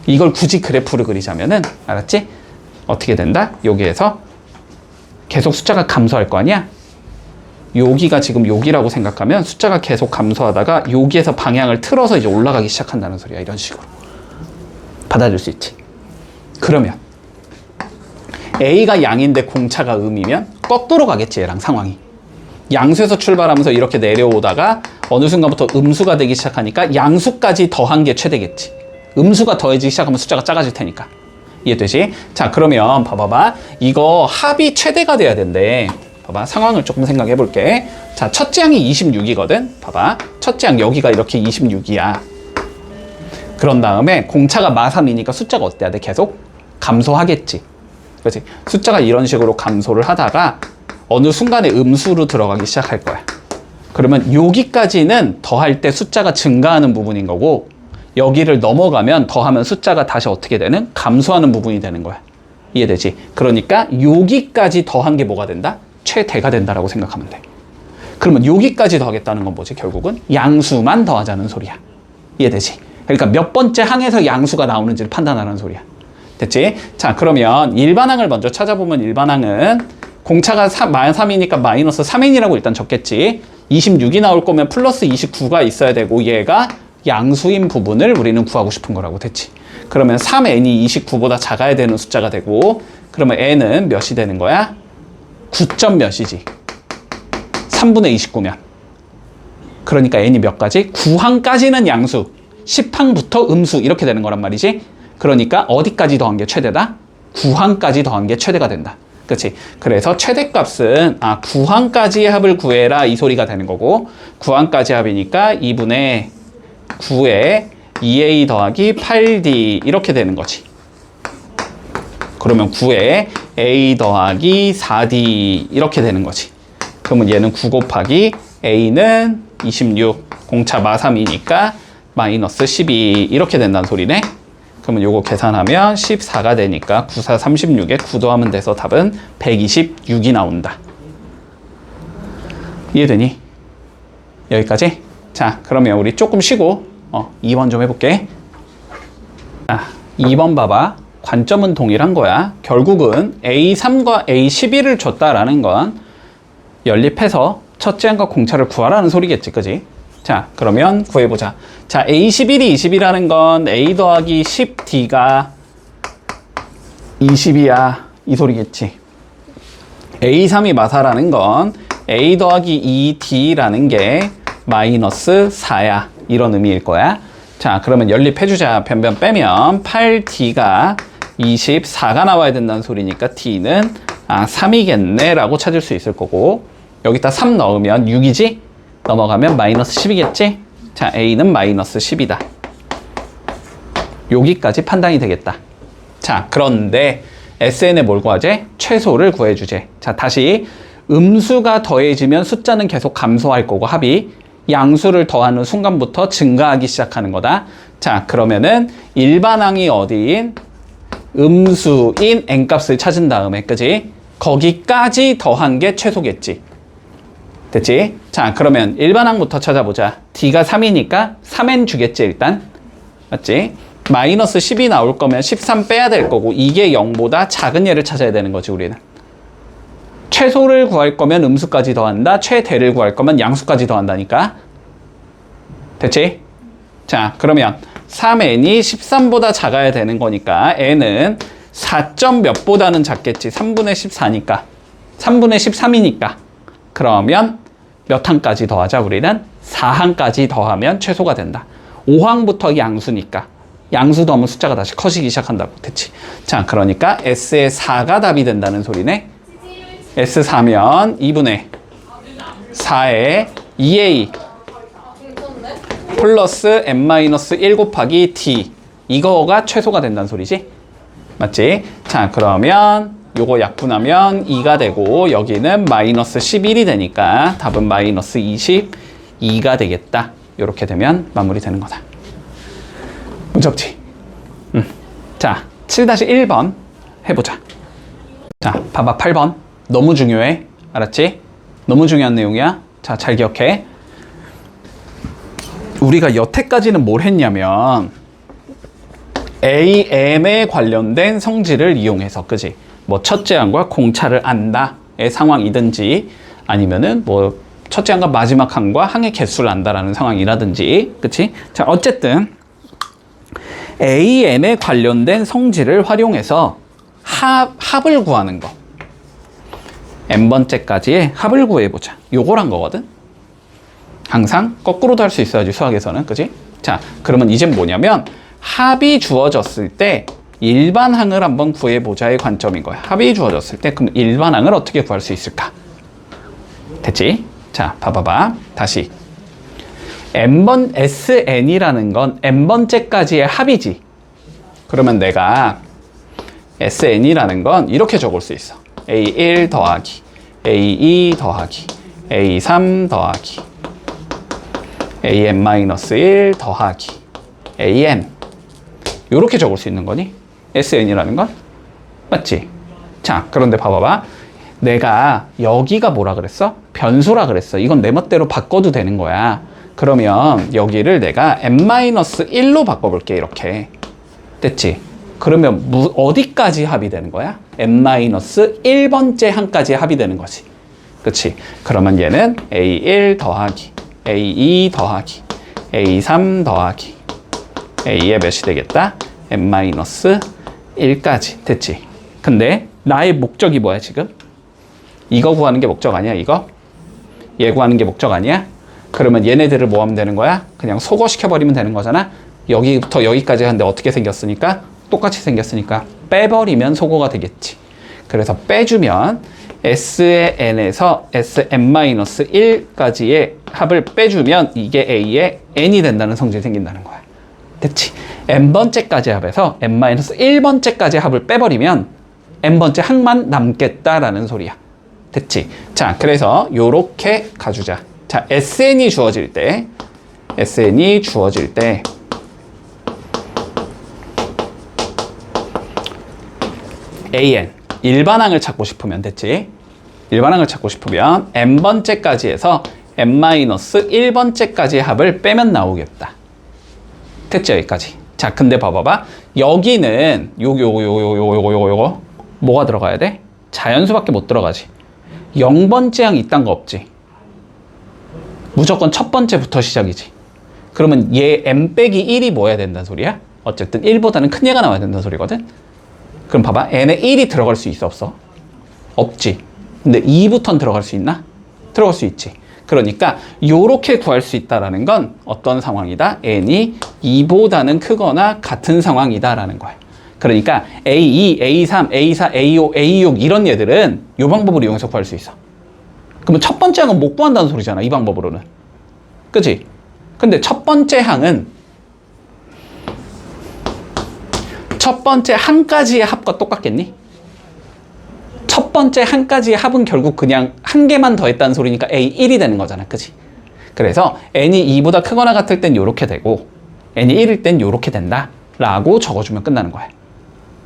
이걸 굳이 그래프를 그리자면은, 알았지? 어떻게 된다? 여기에서 계속 숫자가 감소할 거 아니야? 여기가 지금 여기라고 생각하면 숫자가 계속 감소하다가 여기에서 방향을 틀어서 이제 올라가기 시작한다는 소리야. 이런 식으로. 받아줄 수 있지. 그러면 A가 양인데 공차가 음이면 거꾸로 가겠지. 얘랑 상황이. 양수에서 출발하면서 이렇게 내려오다가 어느 순간부터 음수가 되기 시작하니까 양수까지 더한 게 최대겠지. 음수가 더해지기 시작하면 숫자가 작아질 테니까. 이해되지? 자, 그러면 봐봐봐. 이거 합이 최대가 돼야 된대. 봐봐. 상황을 조금 생각해 볼게. 자, 첫째 항이 26이거든. 봐봐. 첫째 항 여기가 이렇게 26이야. 그런 다음에 공차가 마3이니까 숫자가 어때야 돼? 계속 감소하겠지. 그렇지? 숫자가 이런 식으로 감소를 하다가 어느 순간에 음수로 들어가기 시작할 거야. 그러면 여기까지는 더할 때 숫자가 증가하는 부분인 거고, 여기를 넘어가면 더하면 숫자가 다시 어떻게 되는? 감소하는 부분이 되는 거야. 이해되지? 그러니까 여기까지 더한 게 뭐가 된다? 최대가 된다라고 생각하면 돼. 그러면 여기까지 더하겠다는 건 뭐지? 결국은 양수만 더하자는 소리야. 이해되지? 그러니까 몇 번째 항에서 양수가 나오는지를 판단하라는 소리야. 됐지? 자, 그러면 일반항을 먼저 찾아보면 일반항은 공차가 -3이니까 -3n이라고 일단 적겠지. 26이 나올 거면 플러스 29가 있어야 되고 얘가 양수인 부분을 우리는 구하고 싶은 거라고. 됐지? 그러면 3n이 29보다 작아야 되는 숫자가 되고, 그러면 n은 몇이 되는 거야? 9점 몇이지? 3분의 29면. 그러니까 n이 몇 가지? 9항까지는 양수, 10항부터 음수 이렇게 되는 거란 말이지. 그러니까 어디까지 더한 게 최대다? 9항까지 더한 게 최대가 된다. 그렇지? 그래서 최대값은 9항까지의 합을 구해라 이 소리가 되는 거고, 9항까지 합이니까 2분의 9에 2a 더하기 8d 이렇게 되는 거지. 그러면 9에 a 더하기 4d 이렇게 되는 거지. 그러면 얘는 9 곱하기 a는 26, 공차 마3이니까 마이너스 12 이렇게 된다는 소리네. 그러면 요거 계산하면 14가 되니까 9, 4, 36에 9 더하면 돼서 답은 126이 나온다. 이해되니? 여기까지? 자, 그러면 우리 조금 쉬고 2번 좀 해볼게. 2번 봐봐. 관점은 동일한 거야. 결국은 A3과 A11을 줬다라는 건 연립해서 첫째 항과 공차를 구하라는 소리겠지, 그지? 자, 그러면 구해보자. 자, A11이 20이라는 건 A 더하기 10D가 20이야. 이 소리겠지. A3이 마사라는 건 A 더하기 2D라는 게 마이너스 4야. 이런 의미일 거야. 자, 그러면 연립해주자. 변변 빼면 8D가 24가 나와야 된다는 소리니까 D는 3이겠네 라고 찾을 수 있을 거고, 여기다 3 넣으면 6이지? 넘어가면 마이너스 10이겠지? 자, A는 마이너스 10이다. 여기까지 판단이 되겠다. 자, 그런데 SN에 뭘 구하재? 최소를 구해주재. 자, 다시 음수가 더해지면 숫자는 계속 감소할 거고 합이 양수를 더하는 순간부터 증가하기 시작하는 거다. 자, 그러면은 일반항이 어디인? 음수인 n값을 찾은 다음에, 그지? 거기까지 더한 게 최소겠지. 됐지? 자, 그러면 일반항부터 찾아보자. D가 3이니까 3n 주겠지, 일단. 맞지? 마이너스 10이 나올 거면 13 빼야 될 거고, 이게 0보다 작은 얘를 찾아야 되는 거지, 우리는. 최소를 구할 거면 음수까지 더한다. 최대를 구할 거면 양수까지 더한다니까. 됐지? 자, 그러면 3n이 13보다 작아야 되는 거니까 n은 4점 몇보다는 작겠지. 3분의 14니까. 3분의 13이니까. 그러면 몇 항까지 더하자? 우리는 4항까지 더하면 최소가 된다. 5항부터 양수니까. 양수 더하면 숫자가 다시 커지기 시작한다고. 됐지? 자, 그러니까 S의 4가 답이 된다는 소리네. S4면 2분의 4에 2A 플러스 n-1 곱하기 D, 이거가 최소가 된다는 소리지? 맞지? 자, 그러면 요거 약분하면 2가 되고 여기는 마이너스 11이 되니까 답은 마이너스 22가 되겠다. 요렇게 되면 마무리되는 거다. 문제 없지? 자, 7-1번 해보자. 자, 봐봐. 8번. 너무 중요해. 알았지? 너무 중요한 내용이야. 자, 잘 기억해. 우리가 여태까지는 뭘 했냐면 AM에 관련된 성질을 이용해서, 그지? 뭐 첫째 항과 공차를 안다의 상황이든지 아니면은 뭐 첫째 항과 마지막 항과 항의 개수를 안다라는 상황이라든지, 그치? 자, 어쨌든 AM에 관련된 성질을 활용해서 합을 구하는 거. n번째까지의 합을 구해보자. 요거란 거거든. 항상 거꾸로도 할 수 있어야지, 수학에서는. 그치? 자, 그러면 이젠 뭐냐면 합이 주어졌을 때 일반항을 한번 구해보자의 관점인 거야. 합이 주어졌을 때 그럼 일반항을 어떻게 구할 수 있을까? 됐지? 자, 봐봐봐. 다시. SN이라는 건 n번째까지의 합이지. 그러면 내가 SN이라는 건 이렇게 적을 수 있어. A1 더하기 A2 더하기 A3 더하기 AN-1 더하기 AN, 요렇게 적을 수 있는 거니? SN이라는 건? 맞지? 자, 그런데 봐봐봐. 내가 여기가 뭐라 그랬어? 변수라 그랬어. 이건 내 멋대로 바꿔도 되는 거야. 그러면 여기를 내가 n-1로 바꿔볼게. 이렇게. 됐지? 그러면 어디까지 합이 되는 거야? n-1번째 항까지 합이 되는 거지. 그치? 그러면 얘는 A1 더하기 A2 더하기 A3 더하기 A의 몇이 되겠다? n-1까지. 됐지? 근데 나의 목적이 뭐야 지금? 이거 구하는 게 목적 아니야? 이거? 얘 구하는 게 목적 아니야? 그러면 얘네들을 뭐 하면 되는 거야? 그냥 소거시켜버리면 되는 거잖아? 여기부터 여기까지 하는데 어떻게 생겼으니까? 똑같이 생겼으니까 빼버리면 소거가 되겠지. 그래서 빼주면 S의 N에서 Sn-1까지의 합을 빼주면 이게 A의 N이 된다는 성질이 생긴다는 거야. 됐지? N번째까지 합에서 N-1번째까지 합을 빼버리면 N번째 항만 남겠다라는 소리야. 됐지? 자, 그래서 요렇게 가주자. 자, SN이 주어질 때 AN, 일반항을 찾고 싶으면, 됐지? 일반항을 찾고 싶으면 n번째까지 해서 n-1번째까지의 합을 빼면 나오겠다. 됐지? 여기까지. 자, 근데 봐봐봐. 여기는 요거 뭐가 들어가야 돼? 자연수밖에 못 들어가지. 0번째 항 이딴 거 없지. 무조건 첫 번째부터 시작이지. 그러면 얘 n-1이 뭐 해야 된다는 소리야? 어쨌든 1보다는 큰 얘가 나와야 된다는 소리거든? 그럼 봐봐. n에 1이 들어갈 수 있어, 없어? 없지. 근데 2부터는 들어갈 수 있나? 들어갈 수 있지. 그러니까 요렇게 구할 수 있다라는 건 어떤 상황이다? n이 2보다는 크거나 같은 상황이다라는 거야. 그러니까 A2, A3, A4, A5, A6 이런 얘들은 요 방법을 이용해서 구할 수 있어. 그러면 첫 번째 항은 못 구한다는 소리잖아, 이 방법으로는. 그치? 근데 첫 번째 항은 첫 번째 항까지의 합과 똑같겠니? 첫 번째 항까지의 합은 결국 그냥 한 개만 더했다는 소리니까 A1이 되는 거잖아. 그치? 그래서 n이 2보다 크거나 같을 땐 요렇게 되고 n이 1일 땐 요렇게 된다 라고 적어주면 끝나는 거야.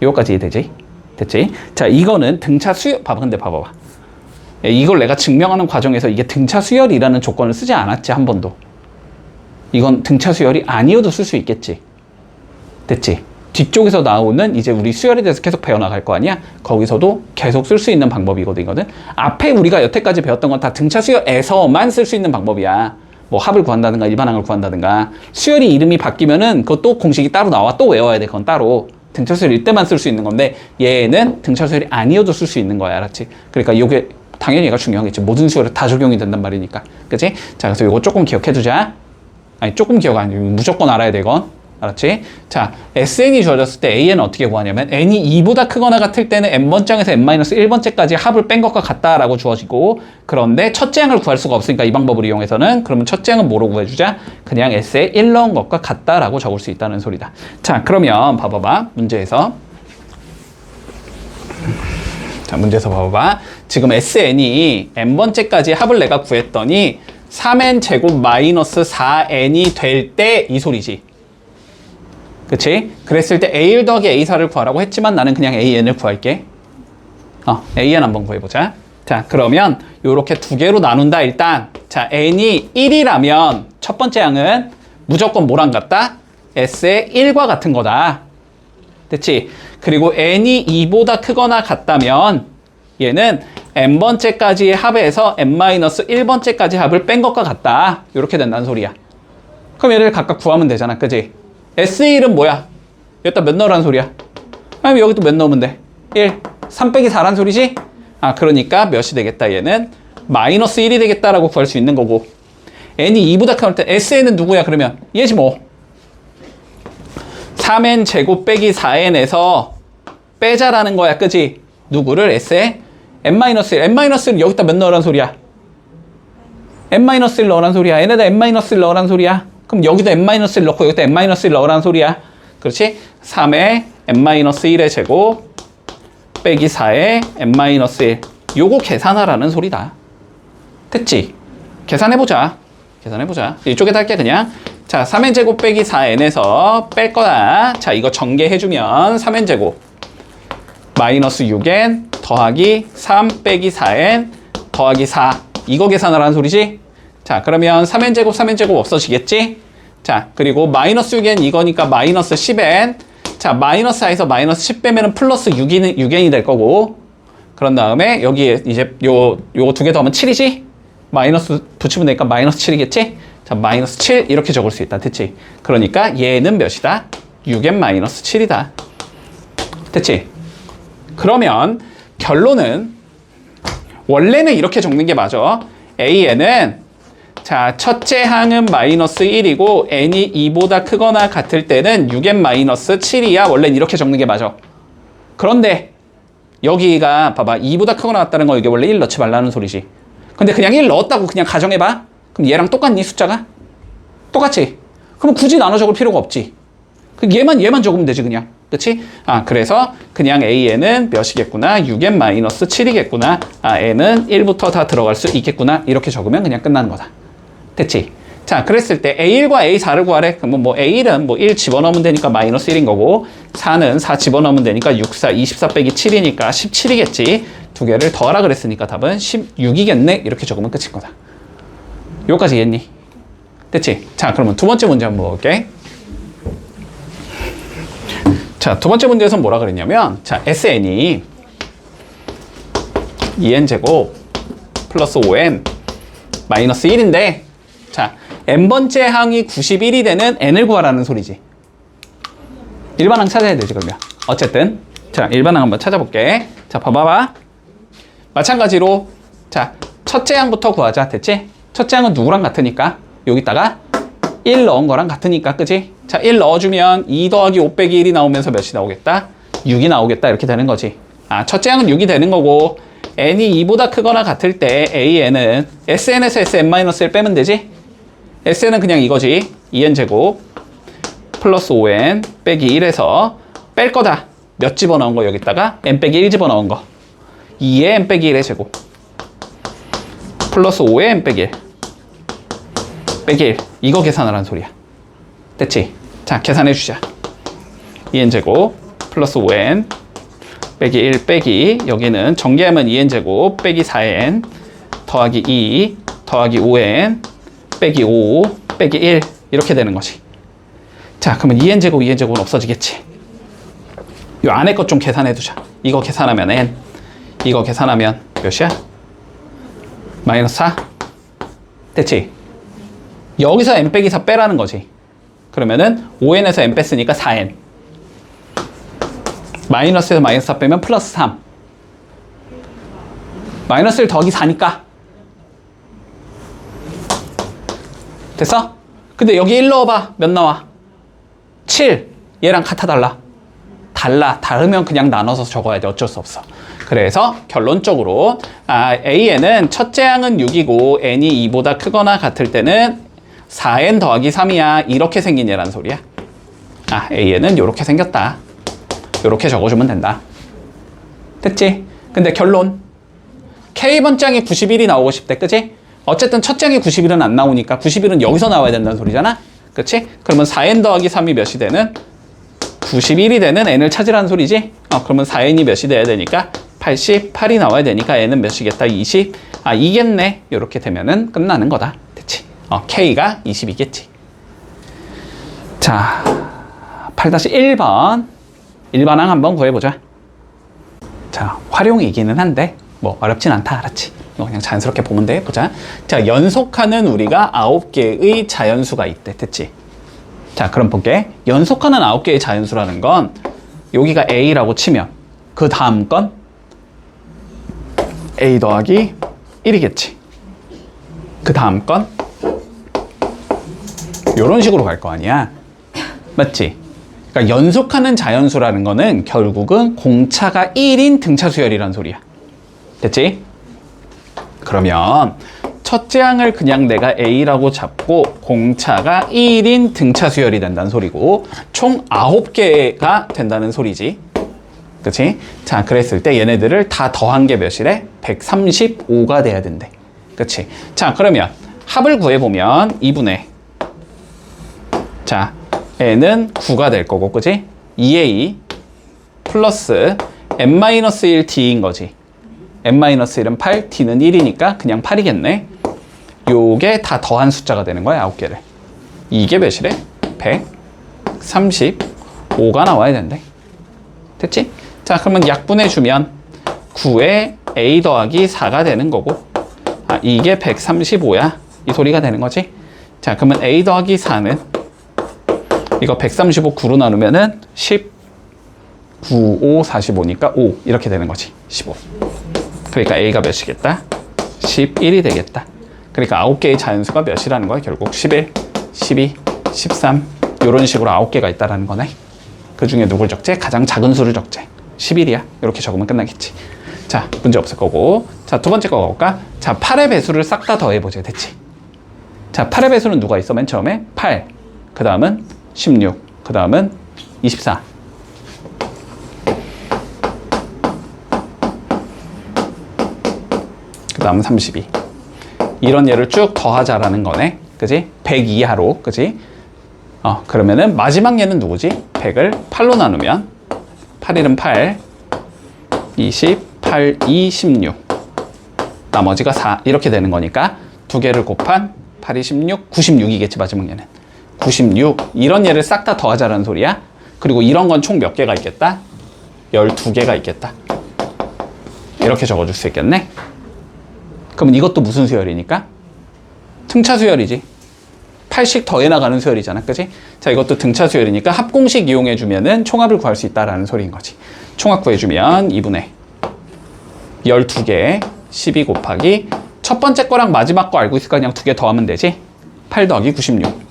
요거까지 이해되지? 됐지? 자, 이거는 등차 수열. 봐봐. 근데 봐봐봐. 이걸 내가 증명하는 과정에서 이게 등차 수열이라는 조건을 쓰지 않았지, 한 번도. 이건 등차 수열이 아니어도 쓸 수 있겠지. 됐지? 뒤쪽에서 나오는 이제 우리 수열에 대해서 계속 배워나갈 거 아니야? 거기서도 계속 쓸 수 있는 방법이거든. 앞에 우리가 여태까지 배웠던 건 다 등차 수열에서만 쓸 수 있는 방법이야. 뭐 합을 구한다든가 일반항을 구한다든가. 수열이 이름이 바뀌면은 그것도 공식이 따로 나와. 또 외워야 돼. 그건 따로. 등차 수열일 때만 쓸 수 있는 건데 얘는 등차 수열이 아니어도 쓸 수 있는 거야. 알았지? 그러니까 이게 당연히 얘가 중요하겠지. 모든 수열에 다 적용이 된단 말이니까. 그치? 자, 그래서 이거 조금 기억해두자. 아니, 조금 기억 아니고 무조건 알아야 돼, 이건. 알았지? 자, SN이 주어졌을 때 AN은 어떻게 구하냐면 n이 2보다 크거나 같을 때는 n번째 항에서 n-1번째까지 합을 뺀 것과 같다라고 주어지고, 그런데 첫째 항을 구할 수가 없으니까 이 방법을 이용해서는 그러면 첫째 항은 뭐로 구해주자? 그냥 S에 1 넣은 것과 같다라고 적을 수 있다는 소리다. 자, 그러면 봐봐봐. 문제에서 봐봐봐. 지금 SN이 n번째까지 합을 내가 구했더니 3n 제곱 마이너스 4n이 될 때 이 소리지. 그치? 그랬을 때 A1 더하기 A4를 구하라고 했지만 나는 그냥 AN을 구할게. AN 한번 구해보자. 자, 그러면 요렇게 두 개로 나눈다, 일단. 자, n이 1이라면 첫 번째 항은 무조건 뭐랑 같다? S의 1과 같은 거다. 됐지? 그리고 n이 2보다 크거나 같다면 얘는 n번째까지의 합에서 n-1번째까지 합을 뺀 것과 같다. 이렇게 된다는 소리야. 그럼 얘를 각각 구하면 되잖아. 그지? S1은 뭐야? 여기다 몇 넣으라는 소리야? 아니면 여기도 몇 넣으면 돼? 1. 3 빼기 4란 소리지? 그러니까 몇이 되겠다. 얘는 마이너스 1이 되겠다라고 구할 수 있는 거고. n이 2보다 클 때 SN은 누구야? 그러면 얘지 뭐. 3n 제곱 빼기 4n에서 빼자라는 거야. 그지? 누구를? S에 n-1. n-1을 여기다 몇 넣으란 소리야? n-1 넣으란 소리야. n에다 n-1 넣으란 소리야. 그럼 여기도 n-1 넣고 여기다 n-1 넣으란 소리야. 그렇지? 3에 n-1의 제곱 빼기 4에 n-1. 요거 계산하라는 소리다. 됐지? 계산해보자. 계산해보자. 이쪽에다 할게 그냥. 자, 3n 제곱 빼기 4n에서 뺄 거다. 자, 이거 전개해주면 3n 제곱 마이너스 6n 더하기 3 빼기 4n 더하기 4. 이거 계산하라는 소리지? 자, 그러면 3n 제곱 3n 제곱 없어지겠지? 자, 그리고 마이너스 6n 이거니까 마이너스 10n. 자, 마이너스 4에서 마이너스 10 빼면은 플러스 6n이 될 거고. 그런 다음에 여기에 이제 요거 두 개 더하면 7이지? 마이너스 붙이면 되니까 마이너스 7이겠지? 자, 마이너스 7 이렇게 적을 수 있다. 됐지? 그러니까 얘는 몇이다? 6n 마이너스 7이다. 됐지? 그러면 결론은 원래는 이렇게 적는 게 맞아. AN은 자, 첫째 항은 마이너스 1이고 n이 2보다 크거나 같을 때는 6n 마이너스 7이야. 원래는 이렇게 적는 게 맞아. 그런데 여기가 봐봐. 2보다 크거나 같다는 거 이게 원래 1 넣지 말라는 소리지. 근데 그냥 1 넣었다고 그냥 가정해봐. 그럼 얘랑 똑같니? 숫자가? 똑같지? 그럼 굳이 나눠 적을 필요가 없지. 얘만 적으면 되지 그냥. 그치? 그래서 그냥 AN은 몇이겠구나? 6n-7이겠구나. n은 1부터 다 들어갈 수 있겠구나. 이렇게 적으면 그냥 끝나는 거다. 됐지? 자, 그랬을 때 A1과 A4를 구하래. 그러면 뭐 A1은 뭐 1 집어넣으면 되니까 마이너스 1인 거고 4는 4 집어넣으면 되니까 6, 4, 24 빼기 7이니까 17이겠지. 두 개를 더하라 그랬으니까 답은 16이겠네. 이렇게 적으면 끝인 거다. 여기까지 이해했니? 됐지? 자, 그러면 두 번째 문제 한번 먹을게. 자, 두 번째 문제에서 뭐라 그랬냐면, 자, SN이 2n제곱 플러스 5n 마이너스 1인데, 자, n번째 항이 91이 되는 n을 구하라는 소리지. 일반항 찾아야 되지, 그러면. 어쨌든, 자, 일반항 한번 찾아볼게. 자, 봐봐봐. 마찬가지로, 자, 첫째 항부터 구하자. 됐지? 첫째 항은 누구랑 같으니까? 여기다가 1 넣은 거랑 같으니까, 그지? 자, 1 넣어주면 2 더하기 5 빼기 1이 나오면서 몇이 나오겠다? 6이 나오겠다. 이렇게 되는 거지. 첫째 항은 6이 되는 거고, n이 2보다 크거나 같을 때 AN은 SN에서 SN-1 빼면 되지? SN은 그냥 이거지. 2n제곱 플러스 5n 빼기 1에서 뺄 거다. 몇 집어넣은 거 여기다가? n 빼기 1 집어넣은 거. 2에 n 빼기 1의 제곱 플러스 5에 n 빼기 1 빼기 1. 이거 계산하라는 소리야. 됐지? 자, 계산해주자. 2n제곱 플러스 5n 빼기 1 빼기 여기는 전개하면 2n제곱 빼기 4n 더하기 2 더하기 5n 빼기 5 빼기 1 이렇게 되는 거지. 자, 그러면 2n제곱 2n제곱은 없어지겠지. 요 안에 것 좀 계산해두자. 이거 계산하면 n 이거 계산하면 몇이야? 마이너스 4? 됐지? 여기서 n 빼기 4 빼라는 거지. 그러면은 5n에서 n 뺐으니까 4n. 마이너스에서 마이너스 4 빼면 플러스 3. 마이너스 1 더하기 4니까. 됐어? 근데 여기 1 넣어봐. 몇 나와? 7. 얘랑 같아 달라? 달라. 다르면 그냥 나눠서 적어야 돼. 어쩔 수 없어. 그래서 결론적으로 AN은 첫째 항은 6이고 n이 2보다 크거나 같을 때는 4n 더하기 3이야. 이렇게 생긴 얘란 소리야. AN은 이렇게 생겼다. 이렇게 적어주면 된다. 됐지? 근데 결론. K번장이 91이 나오고 싶대. 그치? 어쨌든 첫장이 91은 안 나오니까 91은 여기서 나와야 된다는 소리잖아. 그치? 그러면 4n 더하기 3이 몇이 되는? 91이 되는 n을 찾으라는 소리지? 그러면 4n이 몇이 돼야 되니까 88이 나와야 되니까 n은 몇이겠다? 20. 이겠네. 이렇게 되면은 끝나는 거다. 됐지? k가 20이겠지. 자, 8-1번. 일반항 한번 구해보자. 자, 활용이기는 한데 뭐 어렵진 않다. 알았지? 그냥 자연스럽게 보면 돼. 보자. 자, 연속하는 우리가 9개의 자연수가 있대. 됐지? 자, 그럼 볼게. 연속하는 9개의 자연수라는 건 여기가 a라고 치면 그 다음 건 a 더하기 1이겠지. 그 다음 건 이런 식으로 갈 거 아니야. 맞지? 그러니까 연속하는 자연수라는 거는 결국은 공차가 1인 등차 수열이란 소리야. 됐지? 그러면 첫째 항을 그냥 내가 A라고 잡고 공차가 1인 등차 수열이 된다는 소리고 총 9개가 된다는 소리지. 그치? 자, 그랬을 때 얘네들을 다 더한 게 몇이래? 135가 돼야 된대. 그치? 자, 그러면 합을 구해보면 2분의 자, n은 9가 될 거고, 그치? 2a 플러스 n-1d인 거지. n-1은 8, d는 1이니까 그냥 8이겠네. 요게 다 더한 숫자가 되는 거야, 9개를. 이게 몇이래? 135가 나와야 된대. 됐지? 자, 그러면 약분해주면 9에 a 더하기 4가 되는 거고, 이게 135야. 이 소리가 되는 거지? 자, 그러면 a 더하기 4는 이거 135 9로 나누면은 10, 9, 5, 45니까 5 이렇게 되는 거지. 15. 그러니까 a가 몇이겠다? 11이 되겠다. 그러니까 9개의 자연수가 몇이라는 거야? 결국 11, 12, 13 이런 식으로 9개가 있다라는 거네. 그 중에 누굴 적재? 가장 작은 수를 적재. 11이야. 이렇게 적으면 끝나겠지. 자, 문제 없을 거고. 자, 두 번째 거 가볼까? 자, 8의 배수를 싹 다 더해보자. 됐지? 자, 8의 배수는 누가 있어? 맨 처음에 8. 그 다음은 16. 그 다음은 24. 그 다음은 32. 이런 예를 쭉 더하자라는 거네. 그지? 100 이하로. 그지? 그러면은 마지막 예는 누구지? 100을 8로 나누면 8일은 8, 28, 2, 16. 나머지가 4. 이렇게 되는 거니까 두 개를 곱한 8, 2, 16, 96이겠지, 마지막 예는. 96. 이런 예를 싹 다 더하자라는 소리야. 그리고 이런 건 총 몇 개가 있겠다? 12개가 있겠다. 이렇게 적어줄 수 있겠네. 그러면 이것도 무슨 수열이니까? 등차 수열이지. 8씩 더해 나가는 수열이잖아. 그지? 자, 이것도 등차 수열이니까 합공식 이용해주면은 총합을 구할 수 있다라는 소리인 거지. 총합 구해주면 2분의 12개 12 곱하기 첫 번째 거랑 마지막 거 알고 있으니까 그냥 두 개 더하면 되지. 8 더하기 96.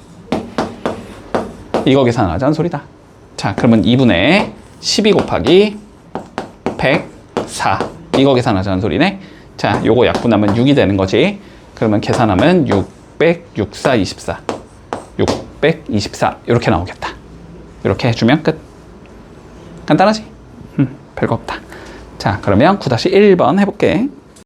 이거 계산하자는 소리다. 자, 그러면 2분의 12 곱하기 104. 이거 계산하자는 소리네. 자, 요거 약분하면 6이 되는 거지. 그러면 계산하면 600, 64, 24. 624. 이렇게 나오겠다. 이렇게 해주면 끝. 간단하지? 별거 없다. 자, 그러면 9-1번 해볼게.